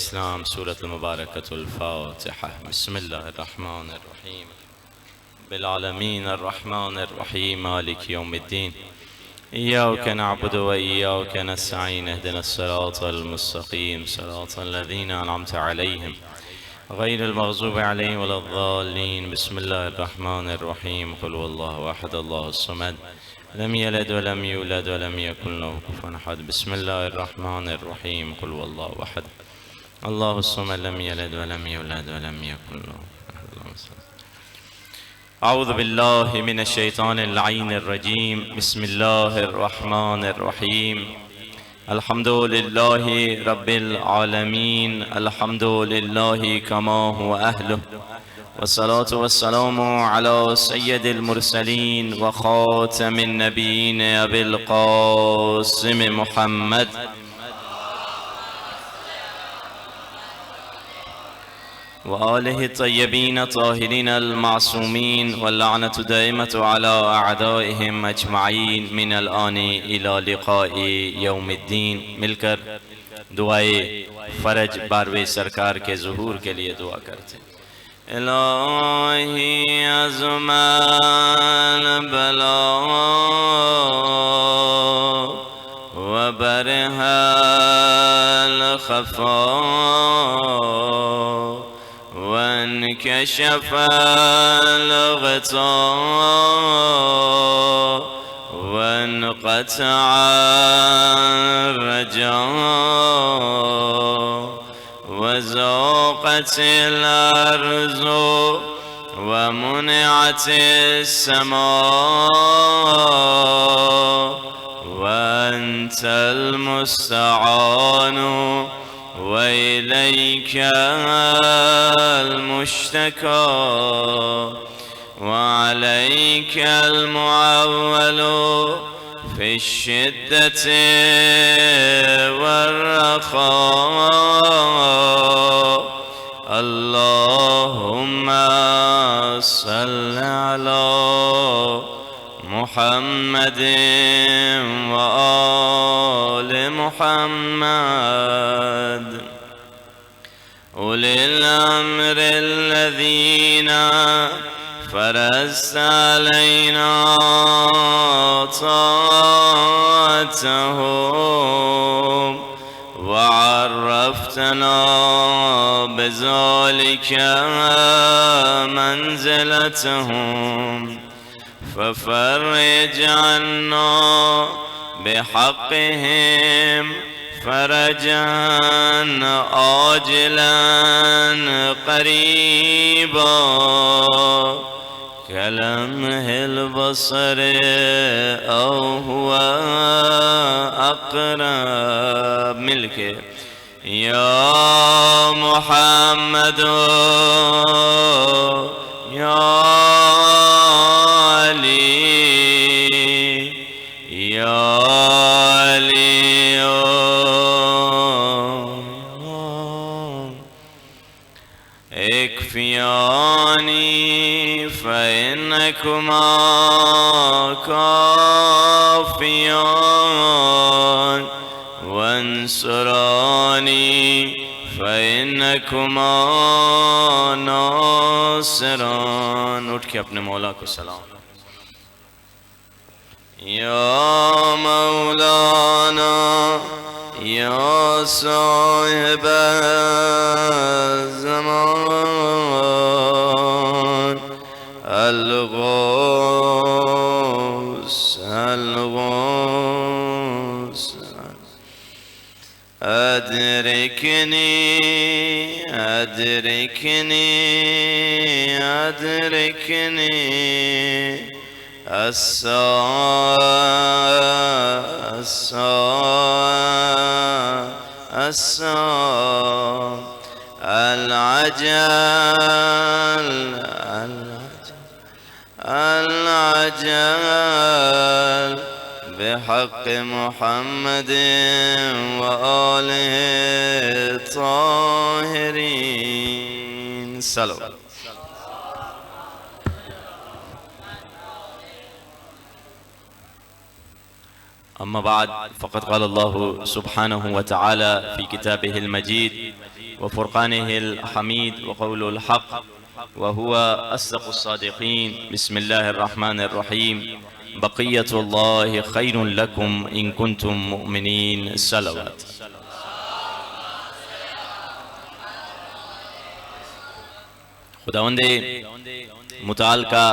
الإسلام سورة المباركة الفاتحة. بسم الله الرحمن الرحيم. بالعالمين الرحمن الرحيم مالك يوم الدين. إياك نعبد وإياك نستعين. اهدنا الصراط المستقيم صراط الذين أنعمت عليهم غير المغضوب عليهم ولا الضالين. بسم الله الرحمن الرحيم. قل هو الله أحد الله الصمد لم يلد ولم يولد ولم يكن له كفوا أحد. بسم الله الرحمن الرحيم. قل هو الله أحد الله الصمد لم يلد ولم يولد ولم يكن له كفوا أحد. أعوذ بالله من الشيطان اللعين الرجيم. بسم الله الرحمن الرحيم. الحمد لله رب العالمين. الحمد لله كما هو أهله، والصلاة والسلام على سيد المرسلين وخاتم النبيين أبي القاسم محمد وآله الطيبين الطاهرين المعصومين، واللعنة دائمة على أعدائهم أجمعين من الآن إلى لقاء يوم الدين. مل کر دعائے فرج باروے سرکار کے ظہور کے لیے دعا کرتے ہیں. الہی عظم البلاء و برح الخفاء وانكشف الغطاء وانقطع الرجاء وزاقت الأرض ومنعت السماء وأنت المستعان وإليك المشتكى وعليك المعول في الشدة والرخاء. اللهم صل على محمد وآل محمد أولي الأمر الذين فرضت علينا طاعتهم وعرفتنا بذلك منزلتهم، ففرج عنا بحقهم فرجا عاجلا قريبا كلمح البصر أو هو أقرب. مل کے یا محمد یا علی یا علی اکفیانی فإنکما کافیان وانصرانی فإنکما ناصران. اٹھ کے اپنے مولا کو سلام. یا مولانا یا صاحب الزمان الغوث الغوث أدركني أدركني أدركني الساعة الساعة الساعة العجل العجل بحق محمد وآله الطاهرين. صلوات. أما بعد، فقد قال الله سبحانه وتعالى في كتابه المجيد: وفرقانه الحميد وقول الحق وهو أصدق الصادقين. بسم الله الرحمن الرحيم. بقية الله خير لكم إن كنتم مؤمنين. الصلوات. خداوند متعال کا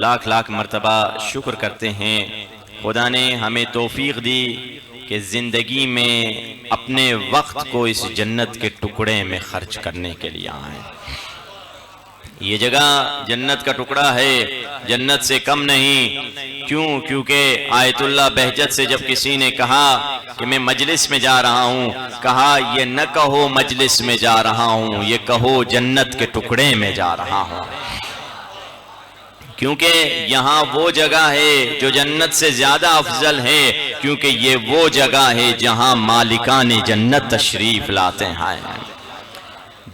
لاکھ لاکھ مرتبہ شکر کرتے ہیں. خدا نے ہمیں توفیق دی کہ زندگی میں اپنے وقت کو اس جنت کے ٹکڑے میں خرچ کرنے کے لیے آئیں. یہ جگہ جنت کا ٹکڑا ہے، جنت سے کم نہیں. کیونکہ آیت اللہ بہجت سے جب کسی نے کہا کہ میں مجلس میں جا رہا ہوں، کہا یہ نہ کہو مجلس میں جا رہا ہوں، یہ کہو جنت کے ٹکڑے میں جا رہا ہوں. کیونکہ یہاں وہ جگہ ہے جو جنت سے زیادہ افضل ہے، کیونکہ یہ وہ جگہ ہے جہاں مالکان جنت تشریف لاتے ہیں.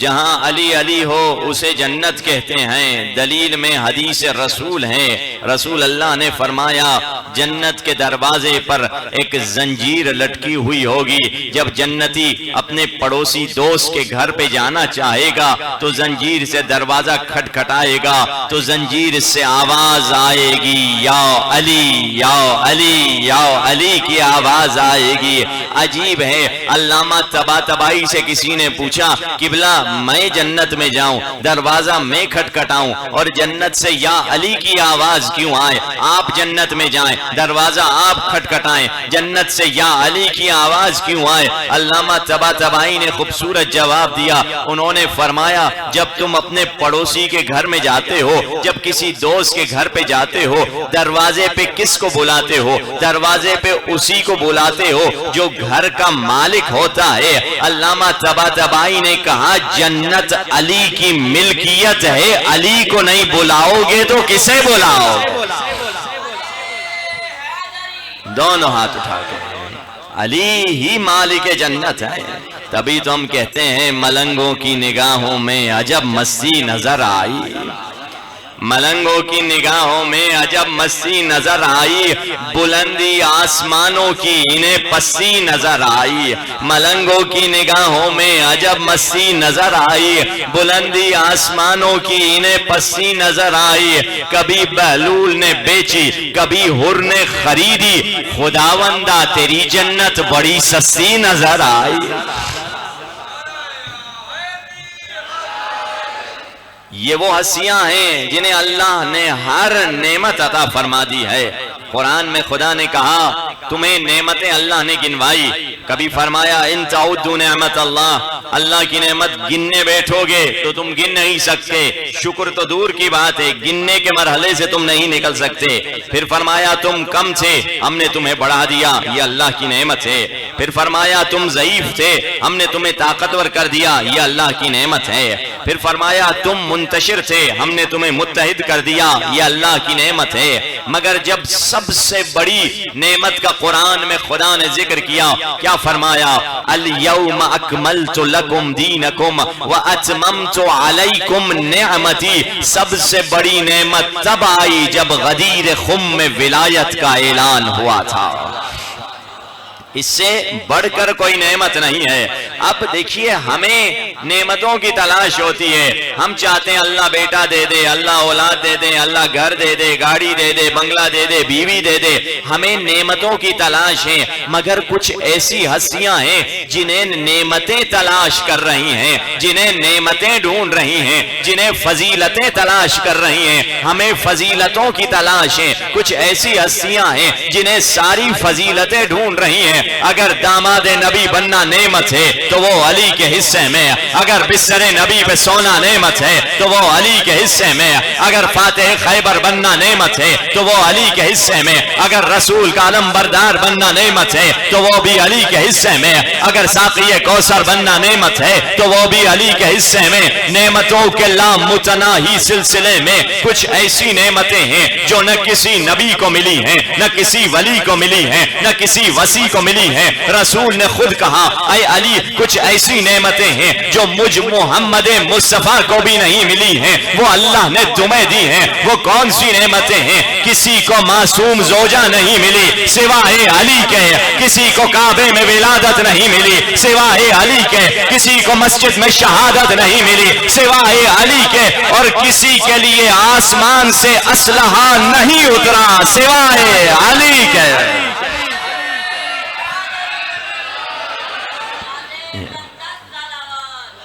جہاں علی علی ہو اسے جنت کہتے ہیں. دلیل میں حدیث رسول ہے. رسول اللہ نے فرمایا جنت کے دروازے پر ایک زنجیر لٹکی ہوئی ہوگی. جب جنتی اپنے پڑوسی دوست کے گھر پہ جانا چاہے گا تو زنجیر سے دروازہ کھٹکھٹائے گا تو زنجیر سے آواز آئے گی یا علی یا علی یا علی کی آواز آئے گی. عجیب ہے. علامہ طباطبائی سے کسی نے پوچھا قبلہ میں جنت میں جاؤں، دروازہ میں کھٹکھٹاؤں اور جنت سے یا علی کی آواز کیوں آئے؟ آپ جنت میں جائیں، دروازہ آپ کھٹکھٹائیں، جنت سے یا علی کی آواز کیوں آئے؟ علامہ طباطبائی نے خوبصورت جواب دیا. انہوں نے فرمایا جب تم اپنے پڑوسی کے گھر میں جاتے ہو، جب کسی دوست کے گھر پہ جاتے ہو، دروازے پہ کس کو بلاتے ہو؟ دروازے پہ اسی کو بلاتے ہو جو گھر کا مالک ہوتا ہے. علامہ طباطبائی نے کہا جنت علی کی ملکیت ہے، علی کو نہیں بلاؤ گے تو کسے بلاؤ؟ دونوں ہاتھ اٹھا کے علی ہی مالک جنت ہے. تبھی تو ہم کہتے ہیں ملنگوں کی نگاہوں میں عجب مستی نظر آئی. ملنگوں کی نگاہوں میں عجب مستی نظر آئی، بلندی آسمانوں کی انہیں پستی نظر آئی. ملنگوں کی نگاہوں میں عجب مستی نظر آئی، بلندی آسمانوں کی انہیں پستی نظر آئی. کبھی بہلول نے بیچی، کبھی حر نے خریدی، خداوندہ تیری جنت بڑی سستی نظر آئی. یہ وہ ہستیاں ہیں جنہیں اللہ نے ہر نعمت عطا فرما دی ہے. قرآن میں خدا نے کہا تمہیں نعمتیں اللہ نے گنوائی. کبھی فرمایا ان تعدوا نعمت اللہ، اللہ کی نعمت گننے بیٹھو گے تو تم گن نہیں سکتے. شکر تو دور کی بات ہے، گننے کے مرحلے سے تم نہیں نکل سکتے. پھر فرمایا تم کم تھے، ہم نے تمہیں بڑھا دیا، یہ اللہ کی نعمت ہے. پھر فرمایا تم ضعیف تھے، ہم نے تمہیں طاقتور کر دیا، یہ اللہ کی نعمت ہے. پھر فرمایا تم منتشر تھے، ہم نے تمہیں متحد کر دیا، یہ اللہ کی نعمت ہے. مگر جب سب سے بڑی نعمت کا قرآن میں خدا نے ذکر کیا، کیا فرمایا؟ الیوم اکملت لکم دینکم واتممت علیکم نعمتی. سب سے بڑی نعمت تب آئی جب غدیر خم میں ولایت کا اعلان ہوا تھا. اس سے بڑھ کر کوئی نعمت نہیں ہے. اب دیکھیے ہمیں نعمتوں کی تلاش ہوتی ہے. ہم چاہتے ہیں اللہ بیٹا دے دے، اللہ اولاد دے دے، اللہ گھر دے دے، گاڑی دے دے، بنگلہ دے دے، بیوی دے دے. ہمیں نعمتوں کی تلاش ہے. مگر کچھ ایسی ہستیاں ہیں جنہیں نعمتیں تلاش کر رہی ہیں، جنہیں نعمتیں ڈھونڈ رہی ہیں، جنہیں فضیلتیں تلاش کر رہی ہیں. ہمیں فضیلتوں کی تلاش ہے. کچھ ایسی ہستیاں ہیں جنہیں ساری فضیلتیں ڈھونڈ رہی ہیں. اگر داماد نبی بننا نعمت ہے تو وہ علی کے حصے میں. اگر بستر نبی پہ سونا نعمت ہے تو وہ علی کے حصے میں. اگر فاتح خیبر بننا نعمت ہے تو وہ علی کے حصے میں. اگر رسول کا علم بردار بننا نعمت ہے تو وہ بھی علی کے حصے میں. اگر ساقی کوثر بننا نعمت ہے تو وہ بھی علی کے حصے میں. نعمتوں کے لامتناہی سلسلے میں کچھ ایسی نعمتیں ہیں جو نہ کسی نبی کو ملی ہیں، نہ کسی ولی کو ملی ہیں، نہ کسی وسی کو ملی ہیں۔ رسول نے خود کہا اے علی کچھ ایسی نعمتیں ہیں جو مجھ محمد مصطفیٰ کو بھی نہیں ملی ہیں، وہ اللہ نے تمہیں دی ہیں۔ وہ کون سی نعمتیں ہیں؟ کسی کو معصوم زوجہ نہیں ملی سوائے علی کے، کسی کو کعبے میں ولادت نہیں ملی سوائے علی کے، کسی کو مسجد میں شہادت نہیں ملی سوائے علی کے، اور کسی کے لیے آسمان سے اسلحہ نہیں اترا سوائے علی کے۔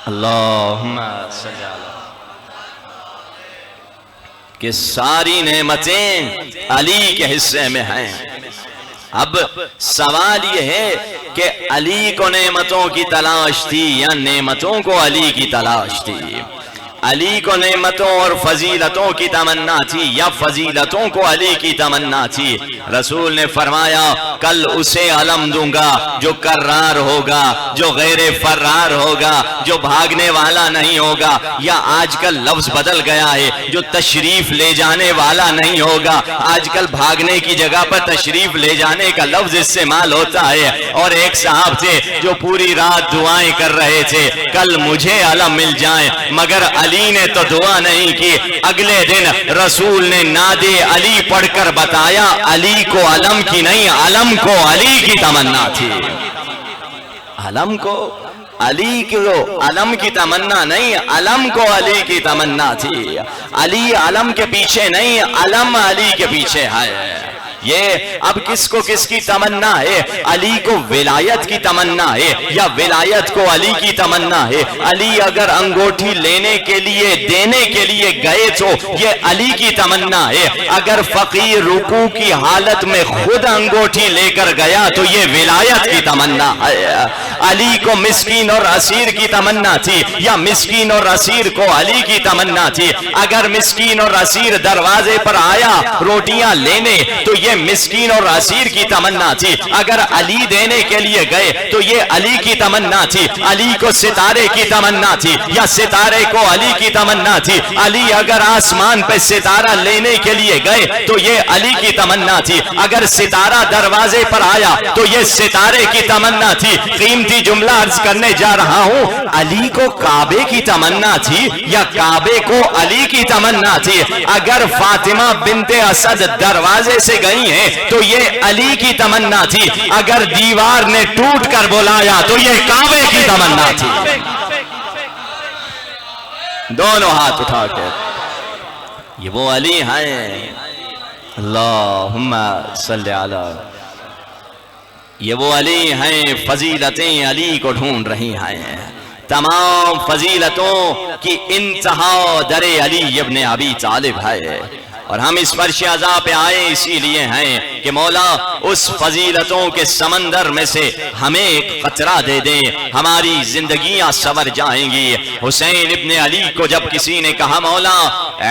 اللہم صلی اللہ کہ ساری نعمتیں علی کے حصے میں ہیں۔ اب سوال یہ ہے کہ علی کو نعمتوں کی تلاش تھی یا نعمتوں کو علی کی تلاش تھی؟ علی کو نعمتوں اور فضیلتوں کی تمنا تھی یا فضیلتوں کو علی کی تمنا تھی؟ رسول نے فرمایا کل اسے علم دوں گا جو کرار ہوگا، جو غیر فرار ہوگا، جو بھاگنے والا نہیں ہوگا، یا آج کل لفظ بدل گیا ہے جو تشریف لے جانے والا نہیں ہوگا۔ آج کل بھاگنے کی جگہ پر تشریف لے جانے کا لفظ استعمال ہوتا ہے۔ اور ایک صاحب تھے جو پوری رات دعائیں کر رہے تھے کل مجھے علم مل جائیں، مگر علی نے تو دعا نہیں کی۔ اگلے دن رسول نے ناد علی پڑھ کر بتایا علی کو علم کی نہیں، علم کو علی کی تمنا تھی۔ علم کو علی کو علم کی تمنا نہیں، علم کو علی کی تمنا تھی۔ علی علم کے پیچھے نہیں، علم علی کے پیچھے ہے۔ یہ اب کس کو کس کی تمنا ہے؟ علی کو ولایت کی تمنا ہے یا ولایت کو علی کی تمنا ہے؟ علی اگر انگوٹھی لینے کے لیے دینے کے لیے گئے تو یہ علی کی تمنا ہے، اگر فقیر رکوع کی حالت میں خود انگوٹھی لے کر گیا تو یہ ولایت کی تمنا ہے۔ علی کو مسکین اور اسیر کی تمنا تھی یا مسکین اور اسیر کو علی کی تمنا تھی؟ اگر مسکین اور اسیر دروازے پر آیا روٹیاں لینے تو یہ مسکین اور اسیر کی تمنا تھی، اگر علی دینے کے لیے گئے تو یہ علی کی تمنا تھی۔ علی کو ستارے کی تمنا تھی یا ستارے کو علی کی تمنا تھی؟ علی اگر آسمان پہ ستارہ لینے کے لیے گئے تو یہ علی کی تمنا تھی، اگر ستارہ دروازے پر آیا تو یہ ستارے کی تمنا تھی۔ قیمتی جملہ عرض کرنے جا رہا ہوں، علی کو کعبے کی تمنا تھی یا کعبے کو علی کی تمنا تھی؟ اگر فاطمہ بنت اسد دروازے سے گئی ہیں تو یہ علی کی تمنا تھی، اگر دیوار نے ٹوٹ کر بلایا تو یہ کعبے کی تمنا تھی۔ دونوں ہاتھ اٹھا کے یہ وہ علی ہیں، اللہم صلی علی، یہ وہ علی ہیں، فضیلتیں علی کو ڈھونڈ رہی ہیں۔ تمام فضیلتوں کی انتہا در علی ابن ابی طالب ہے، اور ہم اس فرش عزا پہ آئے اسی لیے ہیں کہ مولا اس فضیلتوں کے سمندر میں سے ہمیں ایک قطرہ دے دیں، ہماری زندگیاں سور جائیں گی۔ حسین ابن علی کو جب کسی نے کہا مولا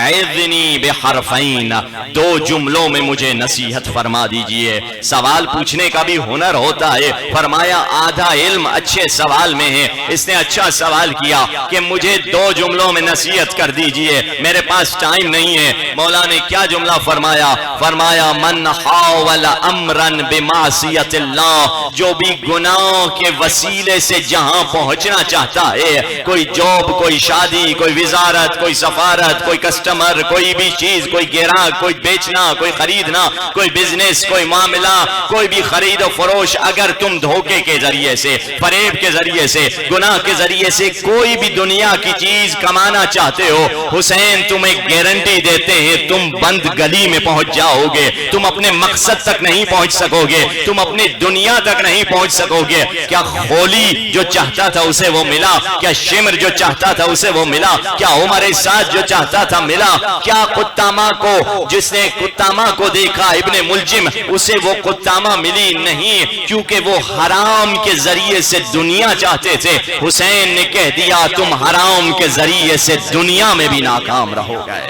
اعذنی بحرفین، دو جملوں میں مجھے نصیحت فرما دیجئے، سوال پوچھنے کا بھی ہنر ہوتا ہے، فرمایا آدھا علم اچھے سوال میں ہے۔ اس نے اچھا سوال کیا کہ مجھے دو جملوں میں نصیحت کر دیجئے، میرے پاس ٹائم نہیں ہے۔ مولا نے کیا جملہ فرمایا؟ فرمایا من حاول امرن بمعصیت اللہ، جو بھی گناہ کے وسیلے سے جہاں پہنچنا چاہتا ہے، کوئی جاب، کوئی شادی، کوئی وزارت، کوئی سفارت، کوئی کسٹمر، کوئی بھی چیز، کوئی گراہک، کوئی بیچنا، کوئی خریدنا، کوئی بزنس، کوئی معاملہ، کوئی بھی خرید و فروش، اگر تم دھوکے کے ذریعے سے، فریب کے ذریعے سے، گناہ کے ذریعے سے کوئی بھی دنیا کی چیز کمانا چاہتے ہو، حسین تمہیں گارنٹی دیتے ہیں تم بند گلی میں پہنچ جاؤ گے، تم اپنے مقصد تک نہیں پہنچ سکو گے، تم اپنی دنیا تک نہیں پہنچ سکو گے۔ کیا خولی جو چاہتا تھا اسے وہ ملا؟ کیا شمر جو چاہتا تھا اسے وہ ملا؟ کیا عمر سعد جو چاہتا تھا ملا؟ کیا قطامہ کو، جس نے قطامہ کو دیکھا ابن ملجم، اسے وہ قطامہ ملی؟ نہیں، کیونکہ وہ حرام کے ذریعے سے دنیا چاہتے تھے۔ حسین نے کہہ دیا تم حرام کے ذریعے سے دنیا میں بھی ناکام رہو گے۔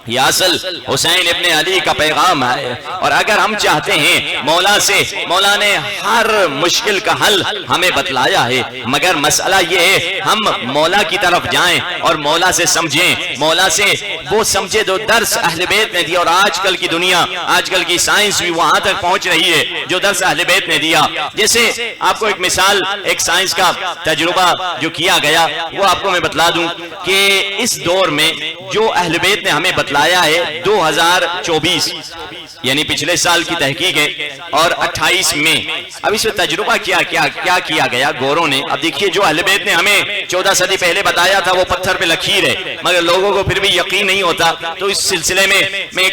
یہ اصل حسین ابن علی کا پیغام ہے، اور اگر ہم چاہتے ہیں مولا نے ہر مشکل کا حل ہمیں بتلایا ہے، مگر مسئلہ یہ ہے ہم مولا کی طرف جائیں اور مولا سے سمجھیں، مولا سے وہ سمجھے جو درس اہل بیت نے دیا۔ اور آج کل کی دنیا، آج کل کی سائنس بھی وہاں تک پہنچ رہی ہے جو درس اہل بیت نے دیا۔ جیسے آپ کو ایک مثال، ایک سائنس کا تجربہ جو کیا گیا وہ آپ کو میں بتلا دوں کہ اس دور میں جو اہل بیت نے ہمیں بتلایا ہے 2024 یعنی پچھلے سال کی تحقیق ہے، اور 28 میں اب اس میں تجربہ کیا گیا گوروں نے۔ اب دیکھیے جو اہل بیت نے ہمیں 14 صدی پہلے بتایا تھا وہ پتھر پہ لکیر ہے، مگر لوگوں کو پھر بھی یقین نہیں ہوتا، تو اس سلسلے میں میں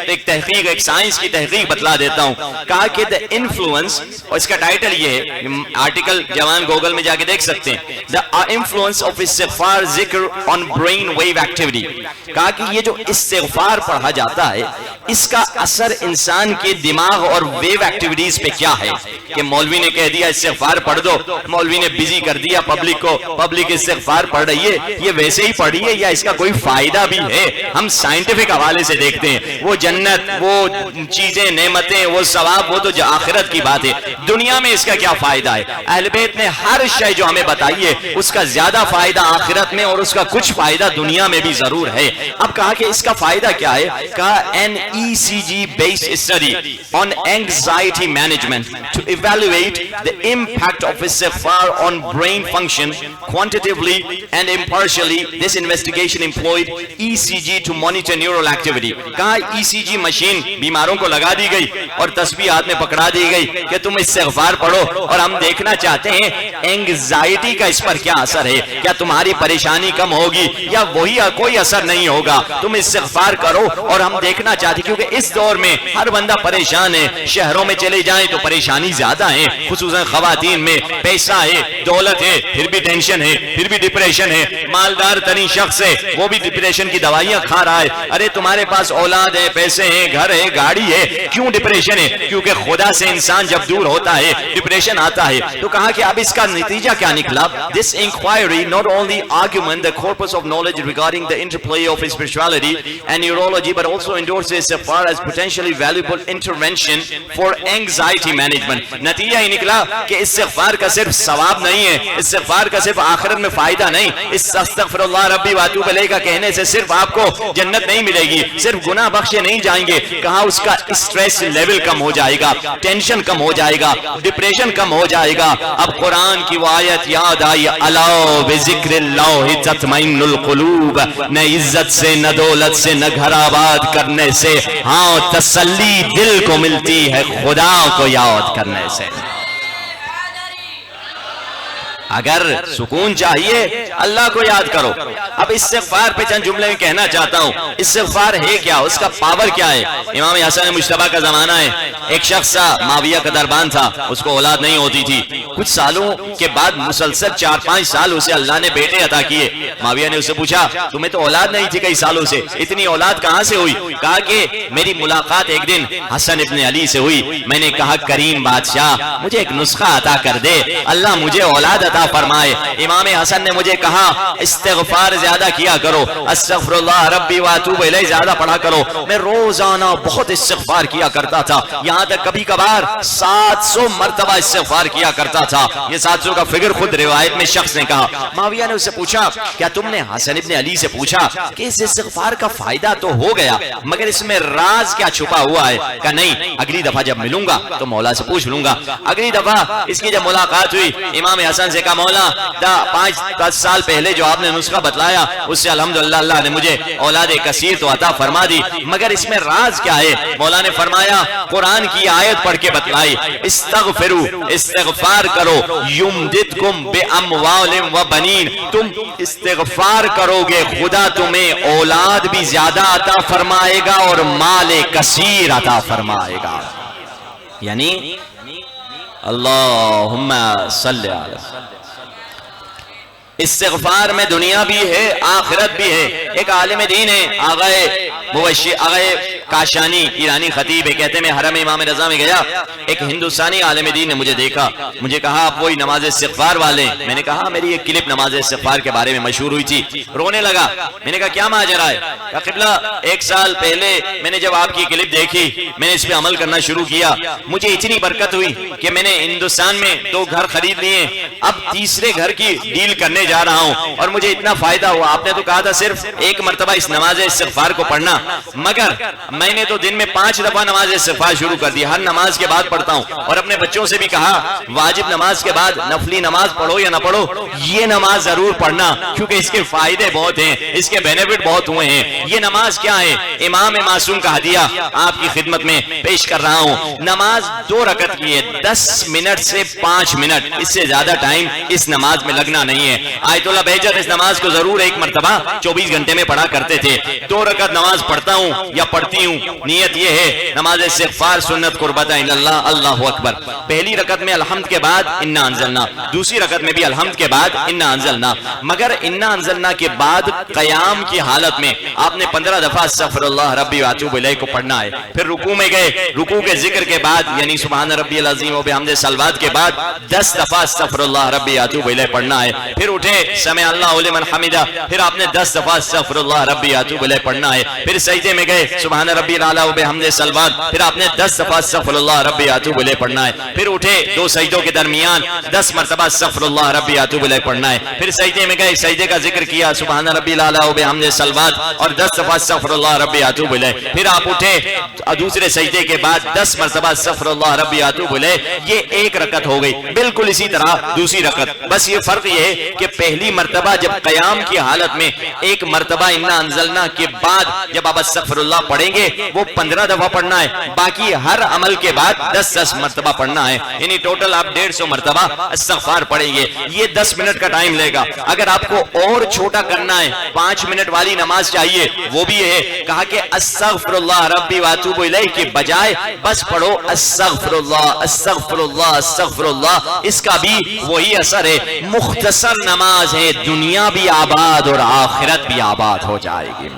ایک تحقیق، ایک سائنس کی تحقیق بتلا دیتا ہوں۔ کہا کہ the influence، اور اس کا ٹائٹل یہ ہے، آرٹیکل جوان گوگل میں جا کے دیکھ سکتے ہیں، the influence of استغفار ذکر on brain wave activity۔ کہا کہ یہ جو استغفار پڑھا جاتا ہے اس کا اثر انسان کے دماغ اور ویو ایکٹیویٹیز پہ کیا ہے، کہ مولوی نے کہہ دیا استغفار پڑھ دو، مولوی نے بزی کر دیا پبلک کو، پبلک استغفار پڑھ رہی ہے، یہ ویسے ہی پڑھ رہی ہے یا اس کا کوئی فائدہ بھی ہے؟ ہم سائنٹیفک حوالے سے دیکھتے ہیں، وہ جنت، وہ چیزیں، نعمتیں، وہ ثواب، وہ تو جو آخرت کی بات ہے، دنیا میں اس کا کیا فائدہ ہے؟ اہل بیت نے ہر شے جو ہمیں بتائی ہے اس کا زیادہ فائدہ آخرت میں اور اس کا کچھ فائدہ دنیا میں بھی ضرور ہے۔ اب کہا کہ اس کا فائدہ کیا ہے؟ کہا an ECG based study on anxiety management to evaluate the impact of istighfar on brain function quantitatively and impartially. This investigation employed ECG to monitor neural activity. کہا ECG مشین بیماروں کو لگا دی گئی اور تسبیح ہاتھ میں پکڑا دی گئی کہ تم استغفار پڑھو، اور ہم دیکھنا چاہتے ہیں اینگزائٹی کا اس پر کیا اثر ہے، کیا تمہاری پریشانی کم ہوگی یا وہی کوئی اثر نہیں ہوگا، تم استغفار کرو۔ اور ہم دیکھنا چاہتے ہیں کیونکہ اس دور میں ہر بندہ پریشان ہے، شہروں میں چلے جائیں تو پریشانی زیادہ ہے، خصوصاً خواتین میں، پیسہ ہے، دولت ہے، پھر بھی ٹینشن ہے، پھر بھی ڈپریشن ہے، مالدار ترین شخص ہے وہ بھی ڈپریشن کی دوائیاں کھا رہا ہے۔ ارے تمہارے پاس اولاد ہے، پیسے ہیں، گھر ہے، گاڑی ہے، کیوں ڈپریشن ہے؟ کیونکہ خدا سے انسان جب دور ہوتا ہے ڈپریشن آتا ہے۔ تو کہا کہ اب اس کا نتیجہ کیا نکلا؟ This inquiry not only augmented the corpus of knowledge regarding the interplay of spirituality and neurology but also endorses istighfar as potentially valuable intervention for anxiety management۔ نتیجہ ہی نکلا کہ استغفار کا صرف ثواب نہیں ہے، استغفار کا صرف آخرت میں فائدہ نہیں، استغفر اللہ ربی واتوب الیہ کا کہنے سے صرف آپ کو جنت نہیں ملے گی، صرف گناہ بخشے نہیں جائیں گے، کہا اس کا اسٹریس لیول کم ہو جائے گا، ٹینشن کم ہو جائے گا، ڈپریشن کم ہو جائے گا۔ اب قرآن کی وہ آیت یاد آئی، الا بذکر اللہ تطمئن القلوب، نہ عزت سے، نہ دولت سے، نہ گھر آباد کرنے سے، ہاں تسلی دل کو ملتی ہے خدا کو یاد کرنے سے۔ اگر سکون چاہیے اللہ کو یاد کرو۔ اب استغفار پہ چند جملے میں کہنا چاہتا ہوں، استغفار ہے کیا، اس کا پاور کیا ہے؟ امام حسن مجتبیٰ کا زمانہ ہے، ایک شخص تھا معاویہ کا دربان تھا، اس کو اولاد نہیں ہوتی تھی، کچھ سالوں کے بعد مسلسل 4-5 سال اسے اللہ نے بیٹے عطا کیے۔ معاویہ نے اسے پوچھا تمہیں تو اولاد نہیں تھی کئی سالوں سے، اتنی اولاد کہاں سے ہوئی؟ کہا کہ میری ملاقات ایک دن حسن ابن علی سے ہوئی، میں نے کہا کریم بادشاہ مجھے ایک نسخہ عطا کر دے، اللہ مجھے اولاد عطا فرمائے۔ امام حسن نے مجھے کہا استغفار زیادہ کیا کرو، استغفر اللہ ربی واتوب الیہ زیادہ پڑھا کرو۔ میں روزانہ بہت استغفار کیا کرتا تھا، یہاں تک کبھی کبھار 700 مرتبہ استغفار کیا کرتا تھا۔ یہ 700 کا فگر خود روایت میں شخص نے کہا۔ معاویہ نے اس سے پوچھا کیا تم نے حسن ابن علی سے پوچھا کہ اس استغفار کا فائدہ تو ہو گیا مگر اس میں راز کیا چھپا ہوا ہے؟ کہا نہیں، اگلی دفعہ جب ملوں گا تو مولا سے پوچھ لوں گا۔ اگلی دفعہ اس کی جب ملاقات ہوئی، امام حسن سے کہا مولا 5-10 سال پہلے جو آپ نے نسخہ بتلایا اس سے الحمدللہ اللہ نے مجھے اولاد کثیر تو عطا فرما دی، مگر اس میں راز کیا ہے؟ مولا نے فرمایا قرآن کی آیت پڑھ کے بتلائی، استغفروا، استغفار کرو، یمددکم باموال و بنین، تم استغفار کرو گے خدا تمہیں اولاد بھی زیادہ عطا فرمائے گا اور مال کثیر عطا فرمائے گا۔ یعنی اللہم صلی علی استغفار میں دنیا بھی ہے آخرت بھی ہے۔ ایک عالم دین ہے آغا کاشانی ایرانی خطیب ہے، کہتے میں حرم امام رضا میں گیا، ایک ہندوستانی عالم دین نے مجھے دیکھا، مجھے کہا آپ وہی نماز استغفار والے؟ میں نے کہا میری ایک کلپ نماز استغفار کے بارے میں مشہور ہوئی تھی، رونے لگا۔ میں نے کہا کیا ماجرا ہے؟ کہا قبلہ 1 سال پہلے میں نے جب آپ کی کلپ دیکھی میں نے اس پہ عمل کرنا شروع کیا، مجھے اتنی برکت ہوئی کہ میں نے ہندوستان میں 2 گھر خرید لیے، اب تیسرے گھر کی ڈیل کرنے جا رہا ہوں اور مجھے اتنا فائدہ ہوا۔ آپ نے تو کہا تھا صرف 1 مرتبہ اس نماز استغفار کو پڑھنا، مگر میں نے تو دن میں 5 دفعہ نماز استغفار شروع کر دی، ہر نماز کے بعد پڑھتا ہوں، اور اپنے بچوں سے بھی کہا واجب نماز کے بعد نفلی نماز پڑھو یا نہ پڑھو یہ نماز ضرور پڑھنا، کیونکہ اس کے فائدے بہت ہیں، اس کے بینیفٹ بہت ہوئے ہیں۔ یہ نماز کیا ہے؟ امام معصوم کا ہدیہ آپ کی خدمت میں پیش کر رہا ہوں۔ نماز 2 رکعت کی ہے، 10 منٹ سے 5 منٹ، اس سے زیادہ ٹائم اس نماز میں لگنا نہیں ہے۔ آیت اللہ بہجت اس نماز کو ضرور 1 مرتبہ 24 گھنٹے میں پڑھا کرتے تھے۔ 2 رکعت نماز پڑھتا ہوں یا پڑھتی ہوں، نیت یہ ہے نماز استغفار سنت قربت اللہ، اللہ اکبر۔ پہلی رکعت میں الحمد کے بعد انا انزلنا، دوسری رکعت میں بھی الحمد کے بعد انا انزلنا، مگر انا انزلنا کے بعد قیام کی حالت میں آپ نے 15 دفعہ استغفر اللہ ربی واتوب الیہ کو پڑھنا ہے۔ پھر رکوع میں گئے، رکوع کے ذکر کے بعد یعنی سبحان ربی العظیم و بحمدہ صلوات کے بعد 10 دفعہ استغفر اللہ ربی واتوب الیہ پڑھنا ہے۔ پھر اٹھے سمع اللہ لمن حمدہ، پھر آپ نے 10 دفعہ استغفر اللہ ربی واتوب الیہ پڑھنا ہے۔ پھر سجدے میں گئے سبحان ربی الاعلی و بحمدہ صلوات، پھر آپ نے 10 دفعہ استغفر اللہ ربی واتوب الیہ پڑھنا ہے۔ پھر اٹھے 2 سجدوں کے درمیان 10 مرتبہ استغفر اللہ ربی واتوب الیہ پڑھنا ہے۔ پھر سجدے میں گئے، سجدے کا ذکر کیا سبحان ربی الاعلی و بحمدہ صلوات اور 10 دفعہ استغفر اللہ ربی واتوب الیہ۔ پھر آپ اٹھے دوسرے سجدے کے بعد 10 مرتبہ استغفر اللہ ربی واتوب الیہ، یہ 1 رکعت ہو گئی۔ بالکل اسی طرح دوسری رکعت، بس یہ فرق یہ ہے کہ پہلی مرتبہ جب قیام کی حالت میں 1 مرتبہ انا انزلنا کے بعد جب آپ استغفر اللہ پڑھیں گے وہ 15 دفعہ پڑھنا ہے، باقی ہر عمل کے بعد 10 مرتبہ پڑھنا ہے، یعنی ٹوٹل آپ 150 مرتبہ استغفار پڑھیں گے۔ یہ 10 منٹ کا ٹائم لے گا۔ اگر آپ کو اور چھوٹا کرنا ہے، 5 منٹ والی نماز چاہیے، وہ بھی ہے، کہا کہ استغفر اللہ ربی واتوب الیہ کے بجائے بس پڑھو استغفر اللہ استغفر اللہ استغفر اللہ، اس کا بھی وہی اثر ہے، مختصر نماز ہے، دنیا بھی آباد اور آخرت بھی آباد ہو جائے گی۔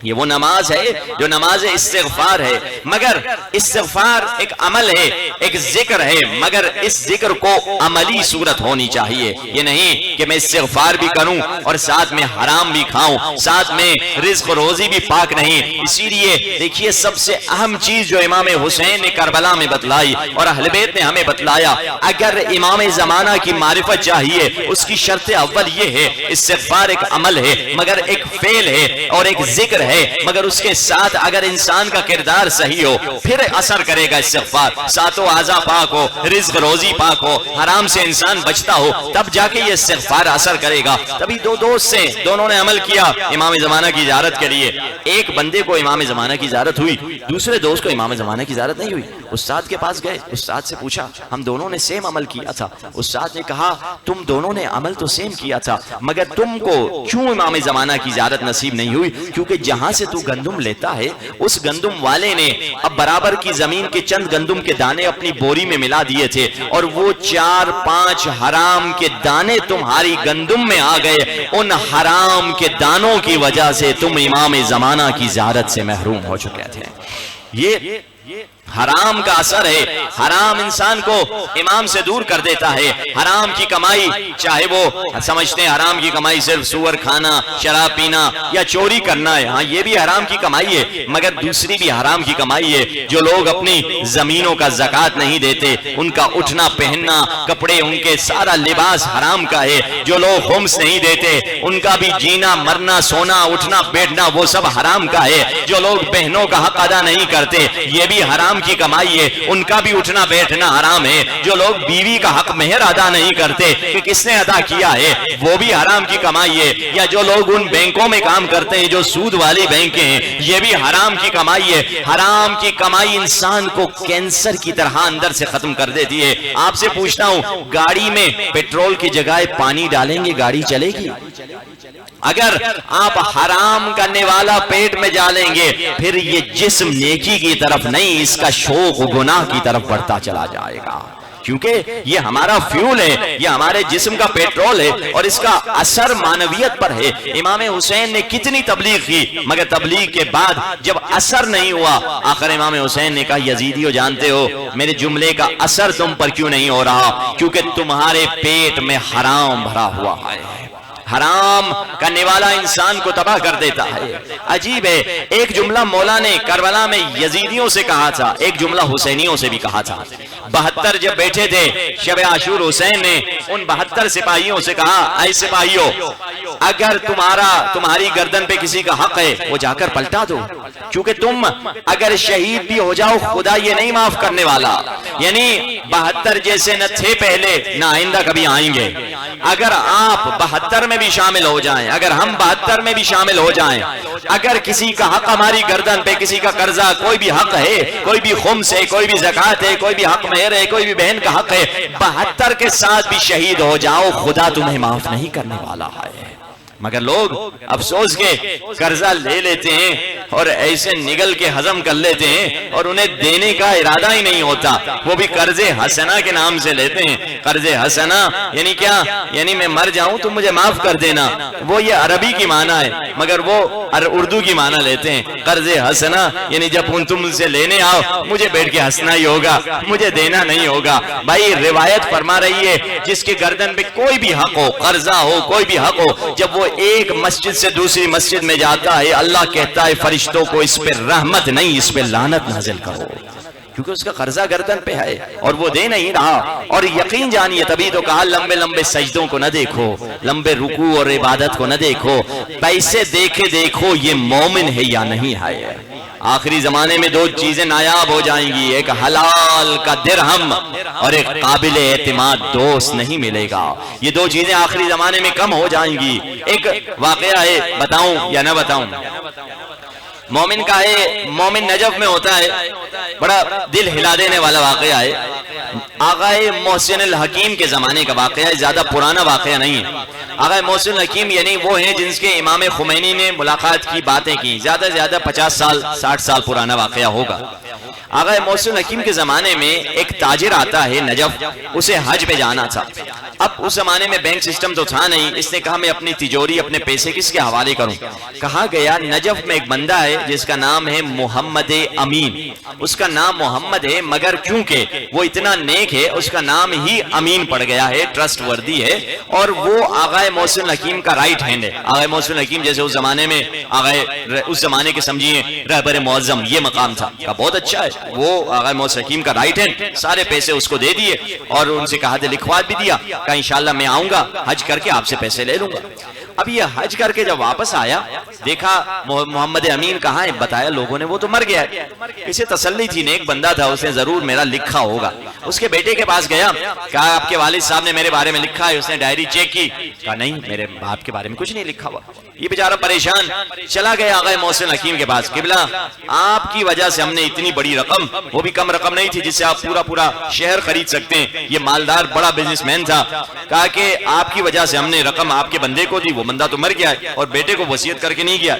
یہ وہ نماز ہے جو نماز استغفار ہے، مگر استغفار ایک عمل ہے، ایک ذکر ہے، مگر اس ذکر کو عملی صورت ہونی چاہیے۔ یہ نہیں کہ میں استغفار بھی کروں اور ساتھ میں حرام بھی کھاؤں، ساتھ میں رزق روزی بھی پاک نہیں۔ اسی لیے دیکھیے سب سے اہم چیز جو امام حسین نے کربلا میں بتلائی اور اہل بیت نے ہمیں بتلایا، اگر امام زمانہ کی معرفت چاہیے اس کی شرط اول یہ ہے، استغفار ایک عمل ہے مگر ایک فعل ہے اور ایک ذکر ہے، مگر اس کے ساتھ اگر انسان کا کردار صحیح ہو پھر اثر کرے گا استغفار، ساتوں اعضاء پاک ہو، رزق روزی پاک ہو، حرام سے انسان بچتا ہو، تب جا کے یہ استغفار اثر کرے گا۔ تبھی 2 دوست سے دونوں نے عمل کیا امام زمانہ کی زیارت کے لیے، ایک بندے کو امام زمانہ کی زیارت ہوئی، دوسرے دوست کو امام زمانہ کی زیارت نہیں ہوئی۔ استاد کے پاس گئے، استاد سے پوچھا ہم دونوں نے سیم عمل کیا تھا۔ استاد نے کہا تم دونوں نے عمل تو سیم کیا تھا، مگر تم کو کیوں امام زمانہ کی زیارت نصیب نہیں ہوئی؟ کیونکہ جہاں سے تو گندم لیتا ہے اس گندم والے نے اب برابر کی زمین کے چند گندم کے دانے اپنی بوری میں ملا دیے تھے، اور وہ 4-5 حرام کے دانے تمہاری گندم میں آ گئے، ان حرام کے دانوں کی وجہ سے تم امام زمانہ کی زیارت سے محروم ہو چکے تھے۔ یہ حرام کا اثر ہے، حرام انسان کو امام سے دور کر دیتا ہے۔ حرام کی کمائی، چاہے وہ سمجھتے ہیں حرام کی کمائی صرف سور کھانا، شراب پینا یا چوری کرنا ہے، ہاں یہ بھی حرام کی کمائی ہے، مگر دوسری بھی حرام کی کمائی ہے۔ جو لوگ اپنی زمینوں کا زکوٰۃ نہیں دیتے، ان کا اٹھنا پہننا، کپڑے، ان کے سارا لباس حرام کا ہے۔ جو لوگ خمس نہیں دیتے ان کا بھی جینا مرنا سونا اٹھنا بیٹھنا وہ سب حرام کا ہے۔ جو لوگ بہنوں کا حق ادا نہیں کرتے یہ بھی حرام کی کمائی ہے، ان کا بھی اٹھنا بیٹھنا حرام ہے۔ جو لوگ بیوی کا حق مہر ادا نہیں کرتے کہ کس نے ادا کیا ہے وہ بھی حرام کی کمائی ہے۔ یا جو لوگ ان بینکوں میں کام کرتے ہیں جو سود والی بینکیں ہیں یہ بھی حرام کی کمائی ہے۔ حرام کی کمائی انسان کو کینسر کی طرح اندر سے ختم کر دیتی ہے۔ آپ سے پوچھتا ہوں گاڑی میں پیٹرول کی جگہ پانی ڈالیں گے گاڑی چلے گی؟ اگر آپ حرام کرنے والا پیٹ میں ڈالیں گے پھر یہ جسم نیکی کی طرف نہیں اس کا شوق گناہ کی طرف بڑھتا چلا جائے گا۔ کیونکہ یہ ہمارا فیول ہے، یہ ہمارے جسم کا پیٹرول ہے، اور اس کا اثر معنویت پر ہے۔ امام حسین نے کتنی تبلیغ کی، مگر تبلیغ کے بعد جب اثر نہیں ہوا، آخر امام حسین نے کہا یزیدیو جانتے ہو میرے جملے کا اثر تم پر کیوں نہیں ہو رہا؟ کیونکہ تمہارے پیٹ میں حرام بھرا ہوا ہے۔ حرام کا نوالا انسان کو تباہ کر دیتا ہے۔ عجیب ہے، ایک جملہ مولا نے کربلا میں یزیدیوں سے کہا تھا، ایک جملہ حسینیوں سے بھی کہا تھا۔ 72 جب بیٹھے تھے شب عاشور، حسین نے ان 72 سپاہیوں سے کہا اے سپاہیوں، اگر تمہاری گردن پہ کسی کا حق ہے وہ جا کر پلٹا دو، کیونکہ تم اگر شہید بھی ہو جاؤ خدا یہ نہیں معاف کرنے والا۔ یعنی 72 جیسے نہ تھے پہلے نہ آئندہ کبھی آئیں گے۔ اگر آپ 72 میں بھی شامل ہو جائیں، اگر ہم 72 میں بھی شامل ہو جائیں، اگر کسی کا حق ہماری گردن پہ، کسی کا قرضہ، کوئی بھی حق ہے، کوئی بھی خمس ہے، کوئی بھی زکوٰۃ ہے، کوئی بھی حق مہر ہے، کوئی بھی بہن کا حق ہے، 72 کے ساتھ بھی شہید ہو جاؤ خدا تمہیں معاف نہیں کرنے والا ہے۔ مگر لوگ افسوس کے قرضہ لے لیتے ہیں اور ایسے نگل کے ہضم کر لیتے ہیں اور انہیں دینے کا ارادہ ہی نہیں ہوتا، وہ بھی قرض حسنہ کے نام سے لیتے ہیں۔ قرض حسنہ یعنی کیا؟ یعنی میں مر جاؤں تو مجھے معاف کر دینا، وہ یہ عربی کی معنی ہے، مگر وہ اردو کی معنی لیتے ہیں۔ قرض حسنہ یعنی جب تم سے لینے آؤ مجھے بیٹھ کے ہنسنا ہی ہوگا، مجھے دینا نہیں ہوگا۔ بھائی روایت فرما رہی ہے جس کے گردن پہ کوئی بھی حق ہو، قرضہ ہو، کوئی بھی حق ہو، جب وہ ایک مسجد سے دوسری مسجد میں جاتا ہے اللہ کہتا ہے فرشتوں کو اس پہ رحمت نہیں اس پہ لعنت نازل کرو، کیونکہ اس کا قرضہ گردن پہ ہے اور وہ دے نہیں رہا۔ اور یقین جانیے تبھی تو کہا لمبے لمبے سجدوں کو نہ دیکھو، لمبے رکوع اور عبادت کو نہ دیکھو، پیسے دیکھے دیکھو یہ مومن ہے یا نہیں ہے۔ آخری زمانے میں 2 چیزیں نایاب ہو جائیں گی، ایک حلال کا درہم اور ایک قابل اعتماد دوست نہیں ملے گا۔ یہ 2 چیزیں آخری زمانے میں کم ہو جائیں گی۔ ایک واقعہ ہے، بتاؤں یا نہ بتاؤں؟ مومن کا ہے، مومن نجف میں ہوتا ہے، بڑا دل ہلا دینے والا واقعہ ہے۔ آقا محسن الحکیم کے زمانے کا واقعہ ہے، زیادہ پرانا واقعہ نہیں ہے۔ آقا محسن الحکیم یعنی وہ ہیں جن کے امام خمینی نے ملاقات کی، باتیں کی، زیادہ سے زیادہ 50 سال 60 سال پرانا واقعہ ہوگا۔ آقا محسن الحکیم کے زمانے میں ایک تاجر آتا ہے نجف، اسے حج پہ جانا تھا۔ اب اس زمانے میں بینک سسٹم تو تھا نہیں، اس نے کہا میں اپنی تجوری اپنے پیسے کس کے حوالے کروں؟ کہا گیا نجف میں ایک بندہ ہے جس کا نام ہے محمد امین، اس کا نام محمد ہے مگر کیونکہ وہ اتنا نیک ہے اس کا نام ہی امین پڑ گیا ہے، ٹرسٹ وردی ہے، اور وہ آقا محسن الحکیم کا رائٹ ہینڈ ہے۔ آقا محسن الحکیم جیسے اس زمانے میں اس زمانے کے سمجھیے رہبر معظم یہ مقام تھا، کہا بہت اچھا ہے، وہ آقا محسن الحکیم کا رائٹ ہینڈ، سارے پیسے اس کو دے دیے اور ان سے کہا لکھوا بھی دیا، کہا انشاءاللہ میں آؤں گا حج کر کے آپ سے پیسے لے لوں گا۔ اب یہ حج کر کے جب واپس آیا دیکھا محمد امین کہاں ہے، بتایا لوگوں نے وہ تو مر گیا ہے۔ اسے تسلی تھی نیک بندہ تھا، اس نے ضرور میرا لکھا ہوگا۔ اس کے بیٹے کے پاس گیا، کہا آپ کے والد صاحب نے میرے بارے میں لکھا ہے، اس نے ڈائری چیک کی، کہا نہیں میرے باپ کے بارے میں کچھ نہیں لکھا ہوا۔ یہ بیچارہ پریشان چلا گیا آقا محسن الحکیم کے پاس، قبلہ آپ کی وجہ سے ہم نے اتنی بڑی رقم، وہ بھی کم رقم نہیں تھی جس سے آپ پورا شہر خرید سکتے ہیں، یہ مالدار بڑا بزنس مین تھا، کہا کہ آپ کی وجہ سے ہم نے رقم آپ کے بندے کو دی، وہ بندہ تو مر گیا ہے اور بیٹے کو وصیت کر کے نہیں گیا۔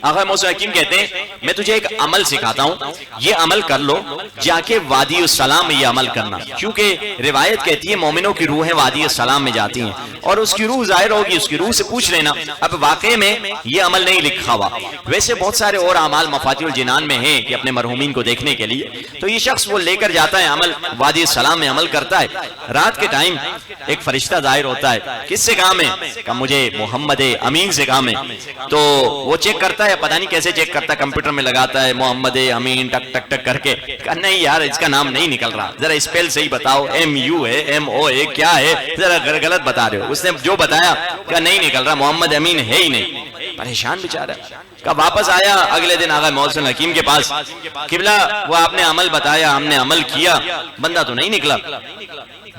آقا محسن الحکیم کہتے ہیں میں تجھے ایک عمل سکھاتا ہوں، یہ عمل کر لو، جا کے وادی السلام میں یہ عمل کرنا، کیونکہ روایت کہتی ہے مومنوں کی روحیں وادی السلام میں جاتی ہیں اور اس کی روح ظاہر ہوگی، اس کی روح سے پوچھ لینا۔ اب واقعے میں یہ عمل نہیں لکھا ہوا، ویسے بہت سارے اور اعمال مفاتیح الجنان میں ہیں کہ اپنے مرحومین کو دیکھنے کے لیے، تو یہ شخص وہ لے کر جاتا ہے، عمل وادی السلام میں عمل کرتا ہے۔ رات کے ٹائم ایک فرشتہ ظاہر ہوتا ہے، کس سے کام ہے؟ کہ مجھے محمد امین سے کام ہے، تو وہ چیک کرتا ہے، پتہ نہیں کیسے چیک کرتا ہے، کمپیوٹر میں لگاتا ہے محمد امین ٹک ٹک ٹک کر کے، کہا نہیں یار اس کا نام نہیں نکل رہا، ذرا اسپیل صحیح بتاؤ، MU ہے MO ہے کیا ہے، ذرا غلط بتا رہے ہو۔ اس نے جو بتایا کہا نہیں نکل رہا، محمد امین ہے ہی نہیں، پریشان بیچارہ۔ کہا واپس آیا اگلے دن آقا محسن الحکیم کے پاس، قبلہ وہ آپ نے عمل بتایا، ہم نے عمل کیا، بندہ تو نہیں نکلا۔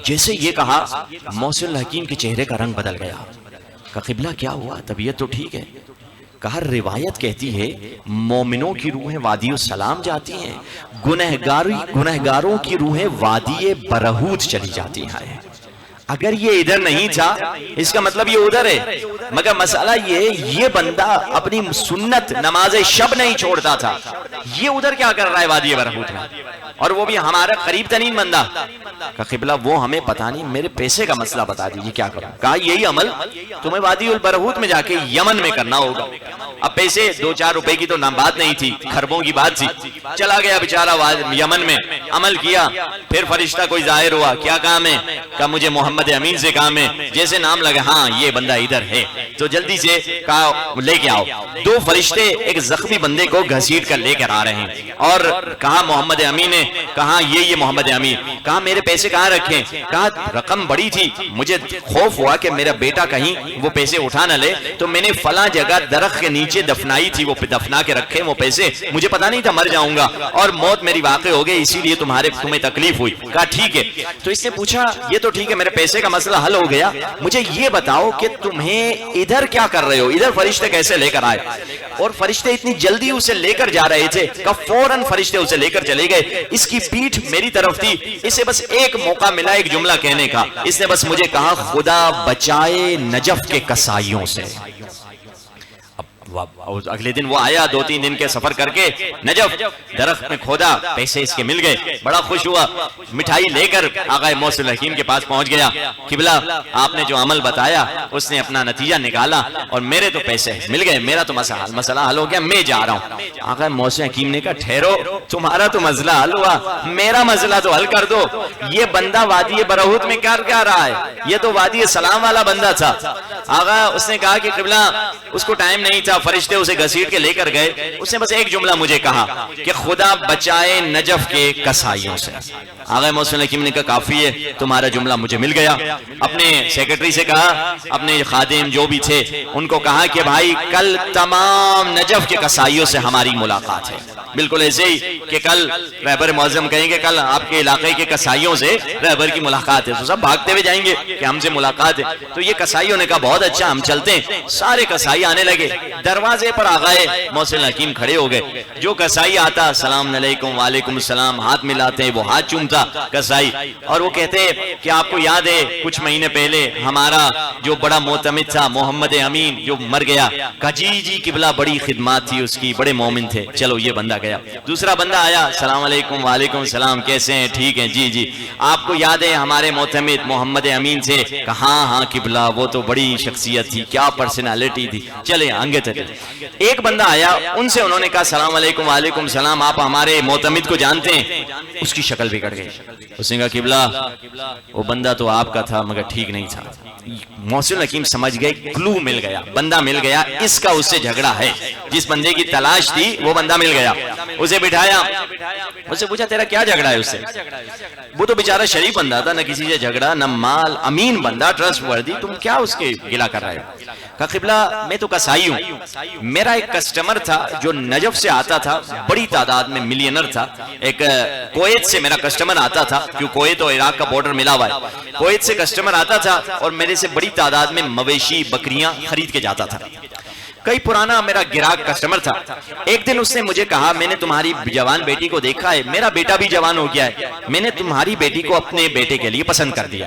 جیسے یہ کہا محسن الحکیم کے چہرے کا رنگ بدل گیا، کہا قبلہ کیا ہوا، طبیعت تو ٹھیک ہے؟ کہا روایت کہتی ہے مومنوں کی روحیں وادی السلام جاتی ہیں، گنہگاروں کی روحیں وادی برہوت چلی جاتی ہیں۔ اگر یہ ادھر نہیں تھا اس کا مطلب یہ ادھر ہے، مگر مسئلہ یہ بندہ اپنی سنت نماز شب نہیں چھوڑتا تھا، یہ ادھر کیا کر رہا ہے وادی برہوت میں؟ اور وہ بھی ہمارا قریب ترین بندہ. کہا قبلہ وہ ہمیں پتہ نہیں, میرے پیسے کا مسئلہ بتا دیجیے کیا کروں. کہا یہی عمل تمہیں وادی البرہوت میں جا کے یمن میں کرنا ہوگا. اب پیسے 2-4 روپے کی تو بات نہیں تھی, خربوں کی بات تھی. چلا گیا بیچارہ یمن میں, عمل کیا. پھر فرشتہ کوئی ظاہر ہوا, کیا کام ہے؟ کہا مجھے محمد امین سے کام ہے. جیسے نام لگا, ہاں یہ بندہ ادھر ہے, تو جلدی سے کہا لے کے آؤ. 2 فرشتے ایک زخمی بندے کو گھسیٹ کر لے کر آ رہے ہیں, اور کہا محمد امین نے. کہا یہ محمد امین. کہا میرے پیسے کہاں رکھیں؟ کہا رقم بڑی تھی, مجھے خوف ہوا کہ میرا بیٹا کہیں وہ پیسے اٹھا نہ لے, تو میں نے فلاں جگہ درخت کے نیچے دفنائی تھی, وہ دفنا کے رکھے وہ پیسے, مجھے پتا نہیں تھا مر جاؤں گا اور موت میری واقع ہو گئی, اسی لیے تمہیں تکلیف ہوئی. کہا ٹھیک ہے. تو اس نے پوچھا یہ تو ٹھیک ہے, میرے پیسے کا مسئلہ حل ہو گیا, مجھے یہ بتاؤ کہ تمہیں ادھر کیا کر رہے ہو, ادھر فرشتے کیسے لے کر آئے؟ اور فرشتے اتنی جلدی اسے لے کر جا رہے تھے کہ فوراً فرشتے اسے لے کر چلے گئے. اس کی پیٹھ میری طرف تھی, اسے بس ایک موقع ملا ایک جملہ کہنے کا. اس نے بس مجھے کہا خدا بچائے نجف کے کسائیوں سے. اگلے دن وہ آیا, 2-3 دن کے سفر کر کے نجف, درخت میں کھودا, پیسے اس کے مل گئے, بڑا خوش ہوا, مٹھائی لے کر آقا موصل حکیم کے پاس پہنچ گیا. قبلہ آپ نے جو عمل بتایا اس نے اپنا نتیجہ نکالا اور میرے تو پیسے مل گئے, میرا تو مسئلہ حل ہو گیا, میں جا رہا ہوں. آقا موصل حکیم نے کہا ٹھہرو, تمہارا تو مسئلہ حل ہوا, میرا مسئلہ تو حل کر دو. یہ بندہ وادی برہوت میں کیا رہا ہے, یہ تو وادی سلام والا بندہ تھا. آقا اس نے کہا کہ قبلہ اس کو ٹائم نہیں تھا, فرشتے اسے گھسیٹ کے لے کر گئے. اس نے بس ایک جملہ مجھے کہا کہ خدا بچائے نجف کے کسائیوں سے. آقا موصل حکیم نے کہا کافی ہے, تمہارا جملہ مجھے مل گیا. اپنے سیکرٹری سے کہا, اپنے خادم جو بھی تھے ان کو کہا کہ بھائی کل تمام نجف کے کسائیوں سے ہماری ملاقات ہے. بالکل ایسے ہی کہ کل رہبر معظم کہیں کہ کل آپ کے علاقے کے کسائیوں سے رہبر کی ملاقات ہے, تو سب بھاگتے ہوئے جائیں گے کہ ہم سے ملاقات ہے. تو یہ کسائیوں نے کہا بہت اچھا, ہم چلتے ہیں. سارے کسائی آنے لگے, دروازے پر آغائے موصل حکیم کھڑے ہو گئے. جو کسائی آتا السلام علیکم, وعلیکم السلام, ہاتھ ملاتے ہیں, وہ ہاتھ چومتا کسائی, اور وہ کہتے کہ آپ کو یاد ہے کچھ مہینے پہلے ہمارا جو بڑا معتمد تھا محمد امین جو مر گیا. کہا جی قبلہ بڑی خدمات تھی اس کی, بڑے مومن تھے. چلو یہ بندہ گیا. دوسرا بندہ آیا, السلام علیکم, وعلیکم السلام, کیسے ہیں, ٹھیک ہیں, جی آپ کو یاد ہے ہمارے معتمد محمد امین سے؟ کہا ہاں قبلہ وہ تو بڑی شخصیت تھی, کیا پرسنالٹی تھی, چلے آنگے تھے. ایک بندہ آیا, ان سے انہوں نے کہا السلام علیکم, وعلیکم السلام, آپ ہمارے معتمد کو جانتے ہیں؟ اس کی شکل بگڑ گئی. اس نے کہا قبلہ وہ بندہ تو آپ کا تھا مگر ٹھیک نہیں تھا. موصل حکیم سمجھ گئے, کلو مل گیا, بندہ مل گیا, اس کا اس سے جھگڑا ہے. جس بندے کی تلاش تھی وہ بندہ مل گیا. اسے بٹھایا, اس سے پوچھا تیرا کیا جھگڑا ہے اس سے؟ وہ تو بیچارہ شریف بندہ تھا, نہ کسی سے جھگڑا نہ مال, امین بندہ, ٹرسٹ وردی, تم کیا اس کے گلا کر رہے ہو؟ کہا قبلہ میں تو کسائی ہوں, میرا ایک کسٹمر تھا جو نجف سے آتا تھا, بڑی تعداد میں ملینر تھا. ایک کویت سے میرا کسٹمر آتا تھا, کیوں کویت اور عراق کا بارڈر ملا ہوا ہے. کویت سے کسٹمر آتا تھا اور میرے سے بڑی تعداد میں مویشی بکریاں خرید کے جاتا تھا. کئی پرانا میرا گراہک کسٹمر تھا. ایک دن اس نے مجھے کہا میں نے تمہاری جوان بیٹی کو دیکھا ہے, میرا بیٹا بھی جوان ہو گیا ہے, میں نے تمہاری بیٹی کو اپنے بیٹے کے لیے پسند کر دیا,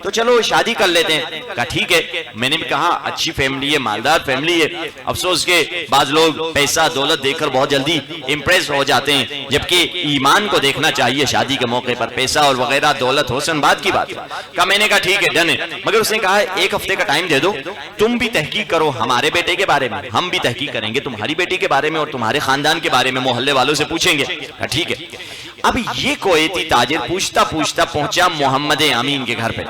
تو چلو شادی کر لیتے ہیں. کہا ٹھیک ہے. میں نے بھی کہا اچھی فیملی ہے, مالدار فیملی ہے. افسوس کہ بعض لوگ پیسہ دولت دیکھ کر بہت جلدی امپریس ہو جاتے ہیں, جبکہ ایمان کو دیکھنا چاہیے شادی کے موقع پر. پیسہ اور وغیرہ دولت حسن بات کی بات. کہا میں نے کہا ٹھیک ہے ڈن ہے, مگر اس نے کہا 1 ہفتے کا ٹائم دے دو, تم بھی تحقیق کرو ہمارے بیٹے کے بارے میں, ہم بھی تحقیق کریں گے تمہاری بیٹی کے بارے میں اور تمہارے خاندان کے بارے میں, محلے والوں سے پوچھیں گے. ٹھیک ہے. اب یہ کویتی تاجر پوچھتا پوچھتا پہنچا محمد امین کے گھر پہ.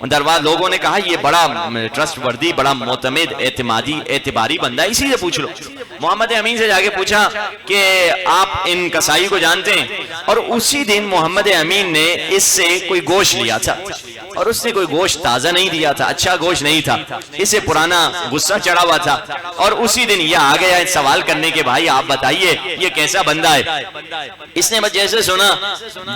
درواز لوگوں نے کہا یہ بڑا ٹرسٹ وردی, بڑا معتمد, اعتمادی, اعتباری بندہ ہے, اسی سے پوچھ لو. محمد امین سے جا کے پوچھا کہ آپ ان کسائی کو جانتے ہیں؟ اور اسی دن محمد امین نے اس سے کوئی گوشت لیا تھا, اور اس نے کوئی گوشت تازہ نہیں دیا تھا, اچھا گوشت نہیں تھا, اسے پرانا غصہ چڑھا ہوا تھا. اور اسی دن یہ آ گیا سوال کرنے کے بھائی آپ بتائیے یہ کیسا بندہ ہے. اس نے جیسے سنا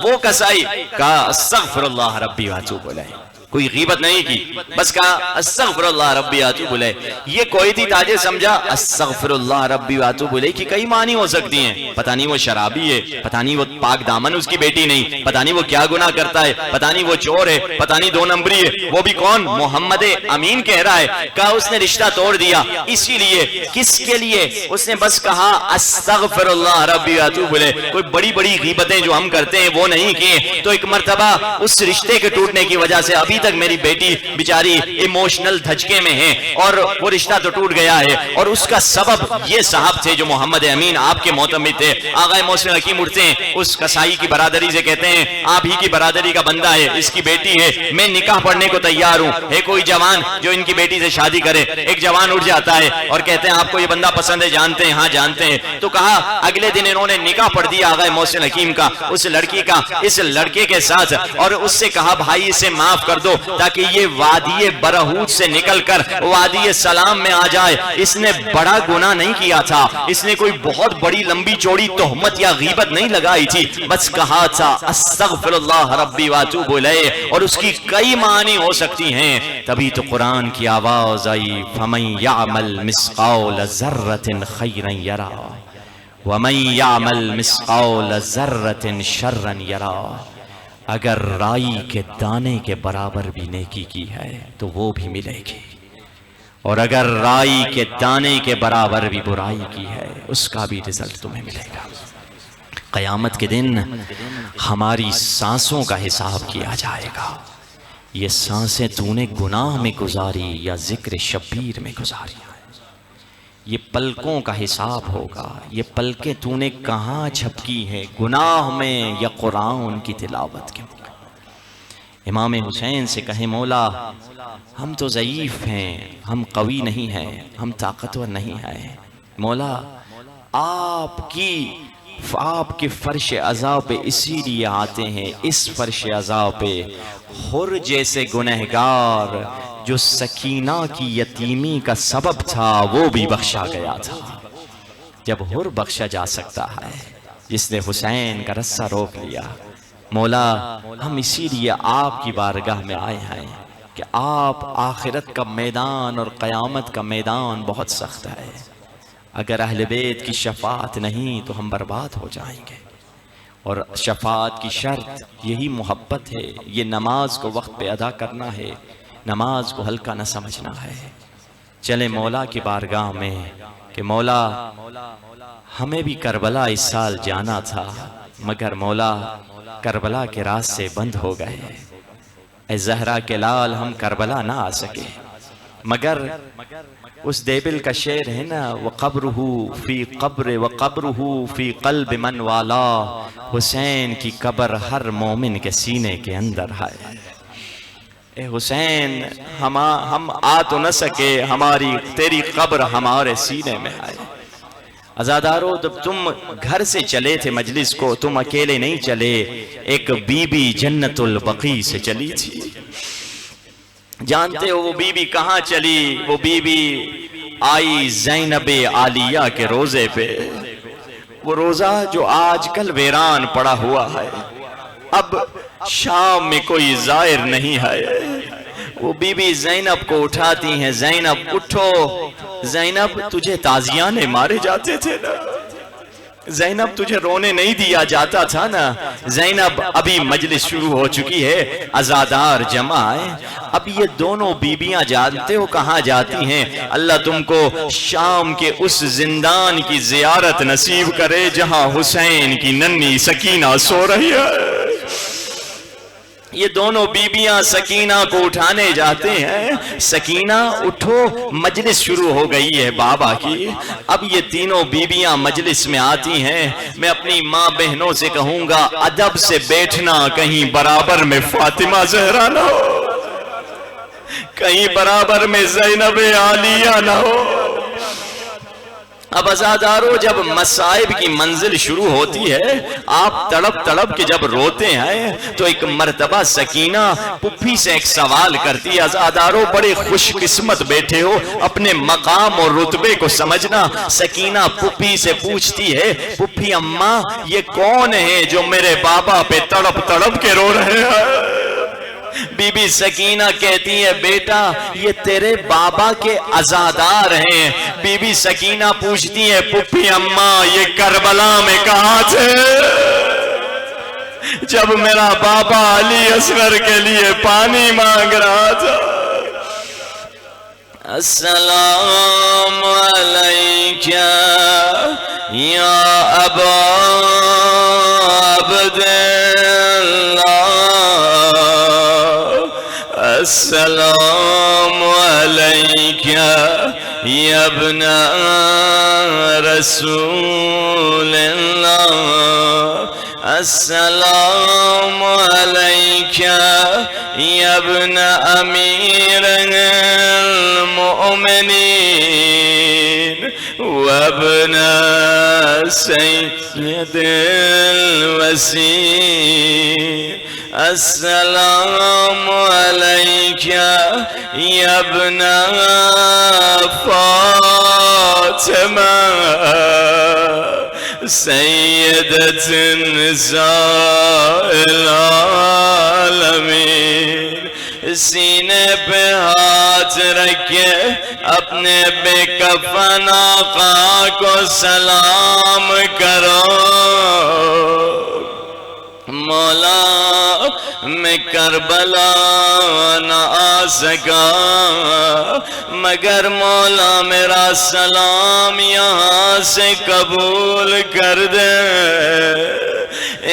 وہ کسائی کہا استغفر اللہ ربی واتوب الیہ, کوئی غیبت نہیں کی، بس کہا استغفر اللہ ربی واتوب الیہ۔ یہ کوئی تھی تاجر سمجھا استغفر اللہ ربی واتوب الیہ کی کئی معنی ہو سکتی ہیں، پتہ نہیں وہ شرابی ہے، پتہ نہیں وہ پاک دامن اس کی بیٹی نہیں، پتہ نہیں وہ کیا گناہ کرتا ہے، پتہ نہیں وہ چور ہے، پتہ نہیں دو نمبری ہے، وہ بھی کون؟ محمد امین کہہ رہا ہے۔ کہا اس نے رشتہ توڑ دیا، اسی لیے کس کے لیے؟ اس نے بس کہا استغفر اللہ ربی واتوب الیہ۔ کوئی بڑی بڑی غیبتیں جو ہم کرتے ہیں وہ نہیں کیے، تو ایک مرتبہ اس رشتے کے ٹوٹنے کی وجہ سے ابھی تک میری بیٹی بیچاری ایموشنل دھچکے میں ہے، اور وہ رشتہ تو ٹوٹ گیا ہے، اور اس کا سبب یہ صاحب تھے جو محمد امین آپ کے معتمد تھے۔ آغا محسن حکیم اٹھتے ہیں، اس قصائی کی برادری سے کہتے ہیں آپ ہی کی برادری کا بندہ ہے، اس کی بیٹی ہے، میں نکاح پڑھنے کو تیار ہوں، ہے کوئی جوان جو ان کی بیٹی سے شادی کرے؟ ایک جوان اٹھ جاتا ہے اور کہتے ہیں آپ کو یہ بندہ پسند ہے؟ جانتے ہیں؟ ہاں جانتے ہیں۔ تو کہا اگلے دن انہوں نے نکاح پڑھ دیا آغا محسن حکیم کا اس لڑکی کا اس لڑکے کے ساتھ، اور اس سے کہا بھائی اسے معاف کر دو تاکہ یہ وادی برہوت سے نکل کر وادی سلام میں آ جائے۔ اس نے بڑا گناہ نہیں کیا تھا، اس نے کوئی بہت بڑی لمبی چوڑی تہمت یا غیبت نہیں لگائی تھی، بس کہا تھا استغفر اللہ ربی واتوب الیہ، اور اس کی کئی معنی ہو سکتی ہیں۔ تبھی تو قرآن کی آواز آئی فَمَن يَعْمَلْ مِثْقَالَ ذَرَّةٍ خَيْرًا يَرَهُ وَمَن يَعْمَلْ مِثْقَالَ ذَرَّةٍ شَرًّا يَرَهُ۔ اگر رائی کے دانے کے برابر بھی نیکی کی ہے تو وہ بھی ملے گی، اور اگر رائی کے دانے کے برابر بھی برائی کی ہے اس کا بھی رزلٹ تمہیں ملے گا۔ قیامت کے دن ہماری سانسوں کا حساب کیا جائے گا، یہ سانسیں تو نے گناہ میں گزاری یا ذکر شبیر میں گزاری، یہ پلکوں کا حساب ہوگا، یہ پلکیں تو نے کہاں جھپکی ہیں، گناہ میں یا قرآن کی تلاوت کے۔ امام حسین سے کہیں مولا ہم تو ضعیف ہیں، ہم قوی نہیں ہیں، ہم طاقتور نہیں ہیں، مولا آپ کے فرش عزا پہ اسی لیے آتے ہیں، اس فرش عزا پہ حر جیسے گنہگار جو سکینہ کی یتیمی کا سبب تھا وہ بھی بخشا گیا تھا۔ جب حر بخشا جا سکتا ہے جس نے حسین کا رسہ روک لیا، مولا ہم اسی لیے آپ کی بارگاہ میں آئے ہیں کہ آپ آخرت کا میدان اور قیامت کا میدان بہت سخت ہے، اگر اہل بیت کی شفاعت نہیں تو ہم برباد ہو جائیں گے، اور شفاعت کی شرط یہی محبت ہے، یہ نماز کو وقت پہ ادا کرنا ہے، نماز کو ہلکا نہ سمجھنا ہے۔ چلے مولا کی بارگاہ میں کہ مولا ہمیں بھی کربلا اس سال جانا تھا، مگر مولا کربلا کے راستے بند ہو گئے، اے زہرا کے لال ہم کربلا نہ آ سکے، مگر اس دیبل کا شعر ہے نا وَقَبْرُهُ فِي قَبْرِ وَقَبْرُهُ فِي قَلْبِ مَنْ وَالَا، حسین کی قبر ہر مومن کے سینے کے اندر ہے۔ اے حسین ہم آ تو نہ سکے، تیری قبر ہمارے سینے میں ہے۔ عزادارو جب تم گھر سے چلے تھے مجلس کو، تم اکیلے نہیں چلے، ایک بی بی جنت البقیع سے چلی تھی۔ جانتے ہو وہ بی بی کہاں چلی؟ وہ بی بی آئی زینب عالیہ کے روزے پہ، وہ روزہ جو آج کل ویران پڑا ہوا ہے، اب شام میں کوئی زائر نہیں ہے۔ وہ بی بی زینب کو اٹھاتی ہیں، زینب اٹھو، زینب تجھے تازیانے مارے جاتے تھے نا، زینب تجھے رونے نہیں دیا جاتا تھا نا، زینب ابھی مجلس شروع ہو چکی ہے، عزادار جمع ہے، اب یہ دونوں بیبیاں جانتے ہو کہاں جاتی ہیں؟ اللہ تم کو شام کے اس زندان کی زیارت نصیب کرے جہاں حسین کی ننھی سکینہ سو رہی ہے۔ یہ دونوں بیبیاں سکینہ کو اٹھانے جاتے ہیں، سکینہ اٹھو مجلس شروع ہو گئی ہے بابا کی۔ اب یہ تینوں بیبیاں مجلس میں آتی ہیں، میں اپنی ماں بہنوں سے کہوں گا ادب سے بیٹھنا، کہیں برابر میں فاطمہ زہرا نہ ہو، کہیں برابر میں زینب عالیہ نہ ہو۔ اب عزادارو جب مصائب کی منزل شروع ہوتی ہے، آپ تڑپ تڑپ کے جب روتے ہیں تو ایک مرتبہ سکینہ پپھی سے ایک سوال کرتی ہے۔ عزادارو بڑے خوش قسمت بیٹھے ہو، اپنے مقام اور رتبے کو سمجھنا۔ سکینہ پپھی سے پوچھتی ہے، پپھی اماں یہ کون ہے جو میرے بابا پہ تڑپ تڑپ کے رو رہے ہیں؟ بی بی سکینہ کہتی ہے بیٹا یہ تیرے بابا کے عزادار ہیں. بی بی سکینہ پوچھتی ہے پھپھی اماں یہ کربلا میں کہاں تھے جب میرا بابا علی اصغر کے لیے پانی مانگ رہا تھا؟ السلام علیکہ یا ابا عبداللہ، السلام علیکہ یا ابن رسول اللہ، السلام علیکہ یا ابن امیر المؤمنین وابن سید الوسیع، السلام علیکہ یا ابن فاطمہ سیدت نساء العالمین. سینے پہ ہاتھ رکھے اپنے بے کفن آقا کو سلام کرو. مولا میں کربلا نہ آ سکا مگر مولا میرا سلام یہاں سے قبول کر دے.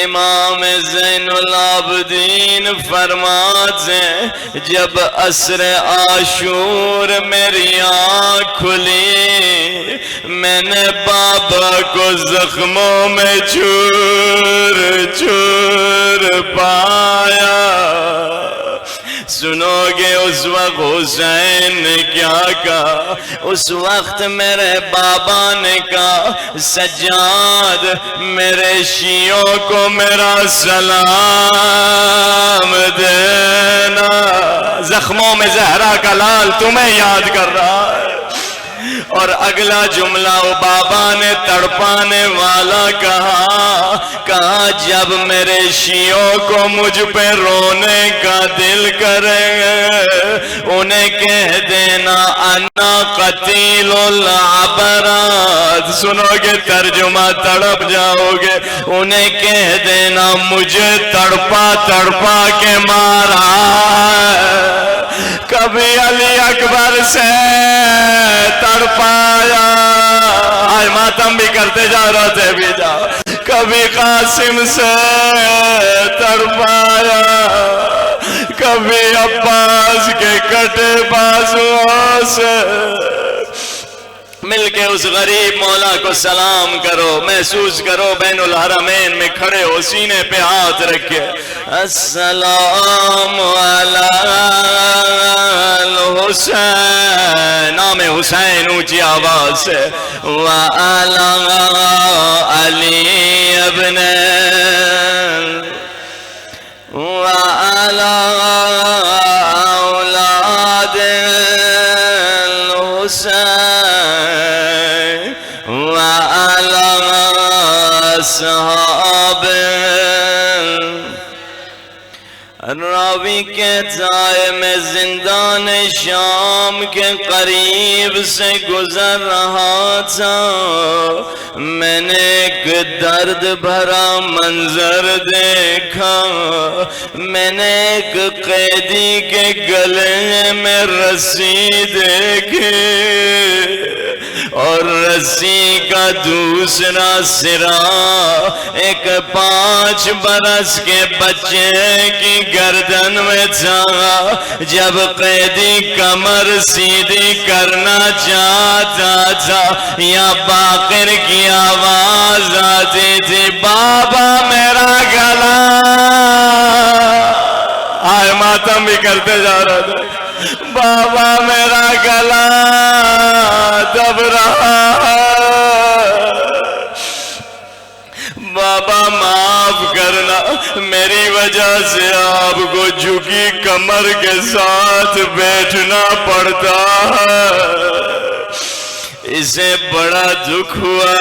امام زین العابدین فرماتے ہیں جب عصر عاشور میری آنکھ کھلی میں نے بابا کو زخموں میں چور چور پایا. سنو گے اس وقت حسین نے کیا کہا؟ اس وقت میرے بابا نے کہا سجاد میرے شیعوں کو میرا سلام دینا، زخموں میں زہرا کا لال تمہیں یاد کر رہا ہے. اور اگلا جملہ وہ بابا نے تڑپانے والا کہا جب میرے شیعوں کو مجھ پہ رونے کا دل کرے انہیں کہہ دینا انا قتیل العبرات. سنو گے ترجمہ تڑپ جاؤ گے. انہیں کہہ دینا مجھے تڑپا تڑپا کے مارا. کبھی علی اکبر سے تڑپایا، آج ماتم بھی کرتے جا رہے تھے بھی جا. کبھی قاسم سے تڑپایا، کبھی عباس کے کٹے بازوؤں سے. مل کے اس غریب مولا کو سلام کرو، محسوس کرو بین الحرمین میں کھڑے ہو، سینے پہ ہاتھ رکھے السلام علی الحسین، نام حسین اونچی آواز سے، وعلی علی ابن وعلی اولاد الحسین وعلی اصحاب. راوی کہتا ہے میں زندان شام کے قریب سے گزر رہا تھا، میں نے ایک درد بھرا منظر دیکھا. میں نے ایک قیدی کے گلے میں رسی دیکھی اور رسی کا دوسرا سرا ایک 5 برس کے بچے کی گردن میں تھا. جب قیدی کمر سیدھی کرنا چاہتا تھا یا باقر کی آواز آتی تھی بابا میرا گلا، آئے ماتم بھی کرتے جا رہا تھا، بابا میرا گلا دب رہا ہے، بابا معاف کرنا میری وجہ سے آپ کو جھکی کمر کے ساتھ بیٹھنا پڑتا ہے. اسے بڑا دکھ ہوا،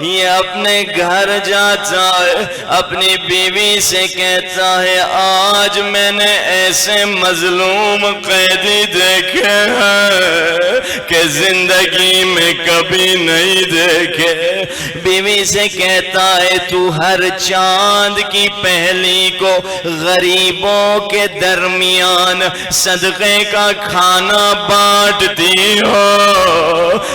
یہ اپنے گھر جاتا ہے، اپنی بیوی سے کہتا ہے آج میں نے ایسے مظلوم قیدی دیکھے ہیں کہ زندگی میں کبھی نہیں دیکھے۔ بیوی سے کہتا ہے تو ہر چاند کی پہلی کو غریبوں کے درمیان صدقے کا کھانا بانٹتی ہو،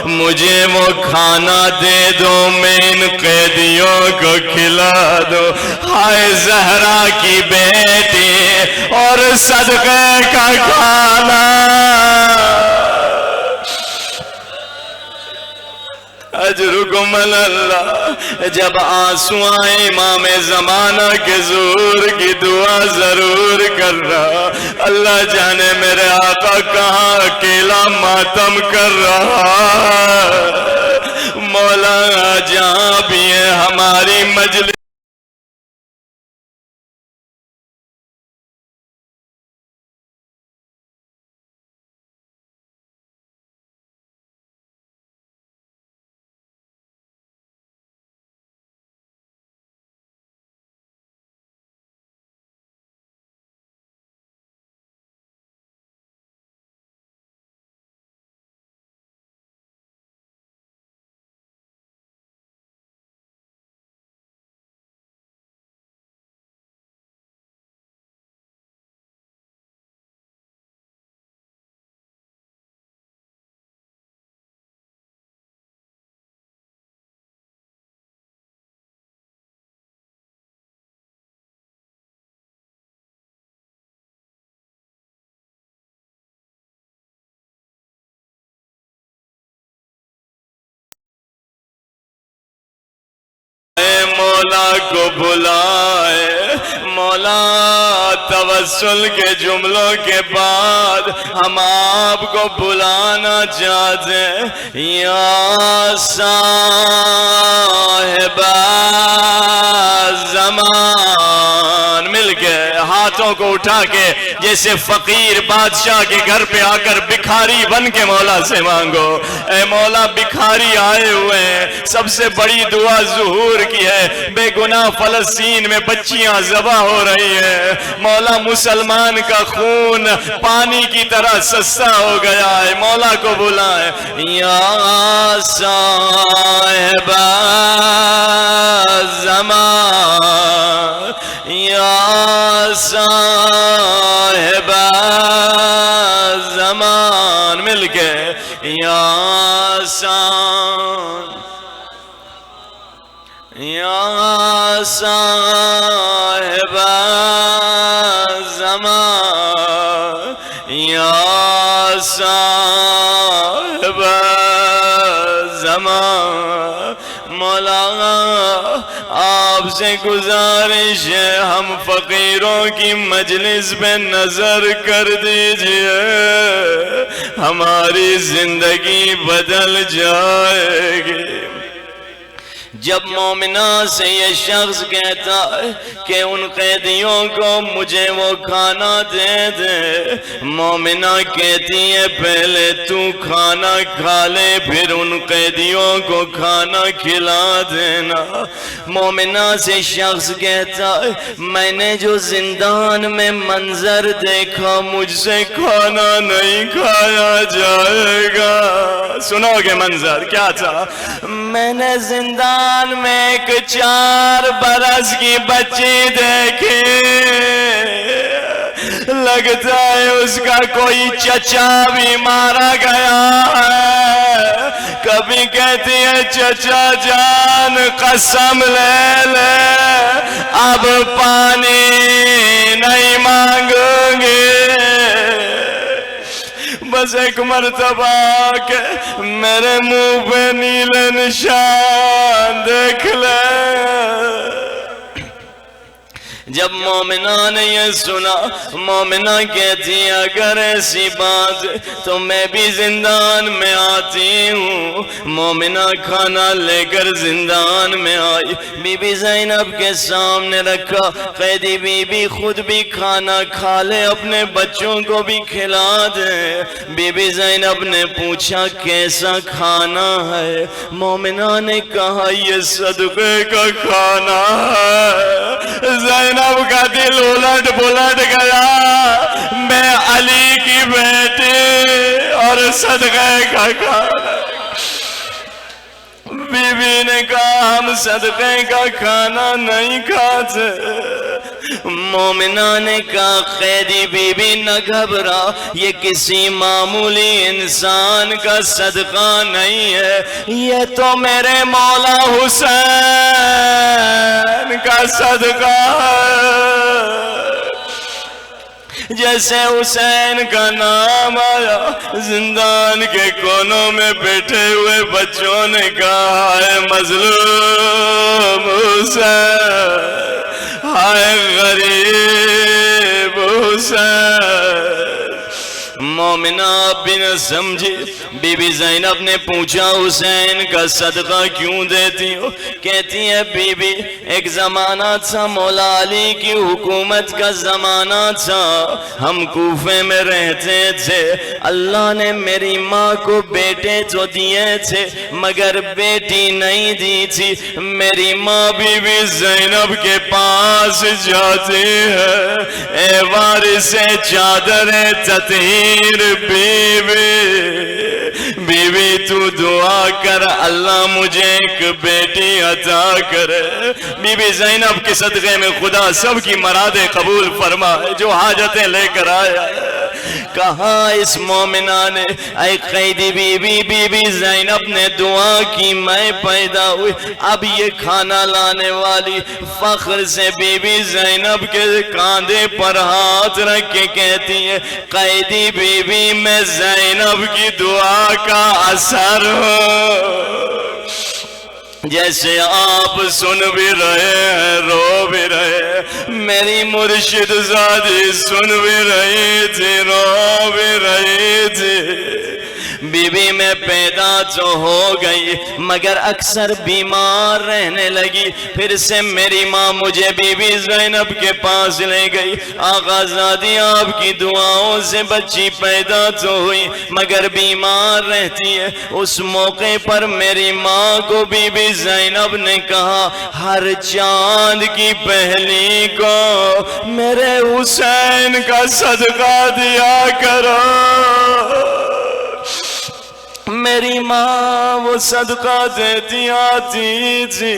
مجھے وہ کھانا دے دو، میں ان قیدیوں کو کھلا دو۔ ہائے زہرا کی بیٹی اور صدقے کا کھانا۔ اجرکم اللہ۔ جب آنسو آئے امام زمانہ کے ظہور کی دعا ضرور کر رہا، اللہ جانے میرے آقا کہاں اکیلا ماتم کر رہا۔ مولا جہاں بھی ہے ہماری مجلس مولا کو بلائے۔ مولا توسل کے جملوں کے بعد ہم آپ کو بلانا چاہتے ہیں، یا صاحب زمان۔ مل کے ہاتھوں کو اٹھا کے جیسے فقیر بادشاہ کے گھر پہ آ کر بکھاری بن کے مولا سے مانگو، اے مولا بکھاری آئے ہوئے ہیں، سب سے بڑی دعا ظہور کی ہے، بے گناہ فلسطین میں بچیاں ذبح ہو رہی ہیں، مولا مسلمان کا خون پانی کی طرح سستا ہو گیا ہے، مولا کو بلائیں، یا صاحب زمان، یا صاحب زمان۔ مل کے یا صاحب زمان، یا صاحب زمان۔ مولا آپ سے گزارش ہے، ہم فقیروں کی مجلس پہ نظر کر دیجئے، ہماری زندگی بدل جائے گی۔ جب مومنہ سے یہ شخص کہتا ہے کہ ان قیدیوں کو مجھے وہ کھانا دے دے، مومنہ کہتی ہے پہلے تو کھانا کھا لے پھر ان قیدیوں کو کھانا کھلا دینا۔ مومنہ سے شخص کہتا ہے میں نے جو زندان میں منظر دیکھا مجھ سے کھانا نہیں کھایا جائے گا۔ سنو گے منظر کیا تھا؟ میں نے زندان میں ایک 4 برس کی بچی دیکھی، لگتا ہے اس کا کوئی چچا بھی مارا گیا ہے۔ کبھی کہتی ہے چچا جان قسم لے لے اب پانی نہیں مانگوں گی، بس ایک مرتبہ کہ میرے منہ پہ نیلے نشان دیکھ لے۔ جب مومنہ نے یہ سنا، مومنہ کہتی اگر ایسی بات تو میں بھی زندان میں آتی ہوں۔ مومنہ کھانا لے کر زندان میں آئی، بی بی زینب کے سامنے رکھا، قیدی بی بی خود بھی کھانا کھا لے، اپنے بچوں کو بھی کھلا دے۔ بی بی زینب نے پوچھا کیسا کھانا ہے؟ مومنہ نے کہا یہ صدقے کا کھانا ہے۔ زینب کا دل الٹ پلٹ گیا، میں علی کی بیٹی اور صدقے کا کھانا۔ بی بی نے کہا ہم صدقے کا کھانا نہیں کھاتے۔ مومنہ نے کہا قیدی بی بی نہ گھبرا، یہ کسی معمولی انسان کا صدقہ نہیں ہے، یہ تو میرے مولا حسین کا صدقہ ہے۔ جیسے حسین کا نام آیا، زندان کے کونوں میں بیٹھے ہوئے بچوں نے کہا ہائے مظلوم حسین، ہائے غریب حسین۔ مومنہ بھی نہ سمجھی، بی بی زینب نے پوچھا حسین کا صدقہ کیوں دیتی ہو؟ کہتی ہے بی بی ایک زمانہ تھا، مولا علی کی حکومت کا زمانہ تھا، ہم کوفے میں رہتے تھے، اللہ نے میری ماں کو بیٹے تو دیے تھے مگر بیٹی نہیں دی تھی۔ میری ماں بی بی زینب کے پاس جاتی ہے، اے وارث چادر تطہیر بی بی تو دعا کر اللہ مجھے ایک بیٹی عطا کرے۔ بی بی زینب کے صدقے میں خدا سب کی مرادیں قبول فرمائے، جو حاجتیں لے کر آیا۔ کہا اس مومنہ نے اے قیدی بی بی زینب نے دعا کی میں پیدا ہوئی، اب یہ کھانا لانے والی فخر سے بی بی زینب کے کاندھے پر ہاتھ رکھ کے کہتی ہے قیدی بی بی میں زینب کی دعا کا اثر ہو۔ جیسے آپ سن بھی رہے ہیں رو بھی رہے، میری مرشد زادی سن بھی رہی تھی رو بھی رہی تھی۔ بی بی میں پیدا تو ہو گئی مگر اکثر بیمار رہنے لگی، پھر سے میری ماں مجھے بی بی زینب کے پاس لے گئی، آقا زادی آپ کی دعاؤں سے بچی پیدا تو ہوئی مگر بیمار رہتی ہے۔ اس موقع پر میری ماں کو بی بی زینب نے کہا ہر چاند کی پہلی کو میرے حسین کا صدقہ دیا کرو۔ میری ماں وہ صدقہ دیتی آتی تھی،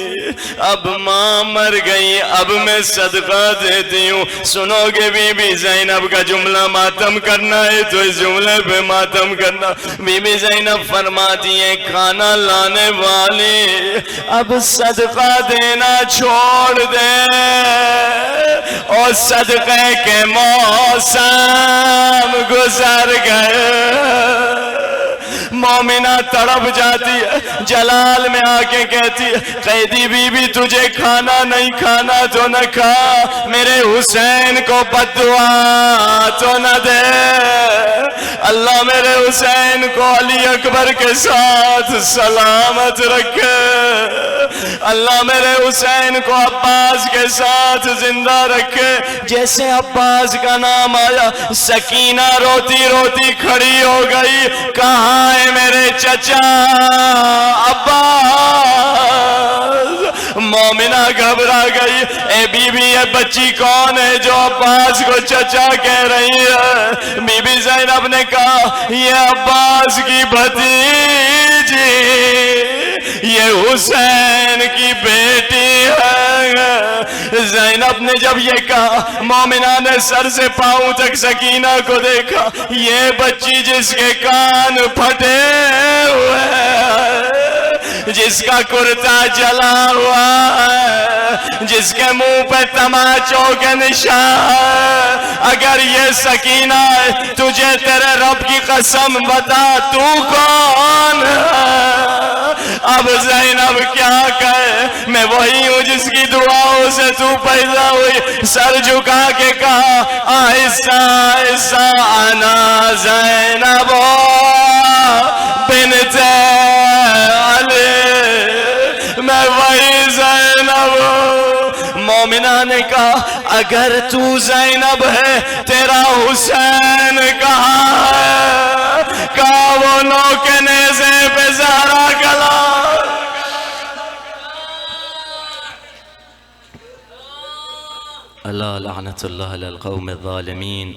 اب ماں مر گئی اب میں صدقہ دیتی ہوں۔ سنو گے بی بی زینب کا جملہ، ماتم کرنا ہے تو اس جملے پہ ماتم کرنا۔ بی بی زینب فرماتی ہے کھانا لانے والی اب صدقہ دینا چھوڑ دے، اور صدقے کے موسم گزر گئے۔ مومنہ تڑپ جاتی ہے، جلال میں آ کے کہتی ہے قیدی بی بی تجھے کھانا نہیں کھانا تو نہ کھا، میرے حسین کو بد دعا تو نہ دے، اللہ میرے حسین کو علی اکبر کے ساتھ سلامت رکھے، اللہ میرے حسین کو عباس کے ساتھ زندہ رکھے۔ جیسے عباس کا نام آیا سکینہ روتی روتی کھڑی ہو گئی، کہاں ہے میرے چچا عباس؟ مومنہ گھبرا گئی، اے بی بی یہ بچی کون ہے جو عباس کو چچا کہہ رہی ہے؟ بی بی زینب نے کہا یہ عباس کی بھتیجی، یہ حسین کی بیٹی ہے۔ زینب نے جب یہ کہا مومنہ نے سر سے پاؤں تک سکینہ کو دیکھا، یہ بچی جس کے کان پھٹے ہوئے ہیں، جس کا کرتا جلا ہوا ہے، جس کے منہ پہ تماچوں کے نشان ہے، اگر یہ سکینہ ہے تجھے تیرے رب کی قسم بتا تو کون ہے؟ اب زینب کیا کہے؟ میں وہی ہوں جس کی دعاؤں سے تو پیدا ہوئی. سر جھکا کے کہا آہستہ آہستہ انا زینب بنت علی، میں وہی زینب ہوں. مومنہ نے کہا اگر تو زینب ہے تیرا حسین کہاں ہے؟ کہا وہ نو کے نیزے پہ زہرا کلا. اللہ لعنت اللہ علی القوم الظالمین.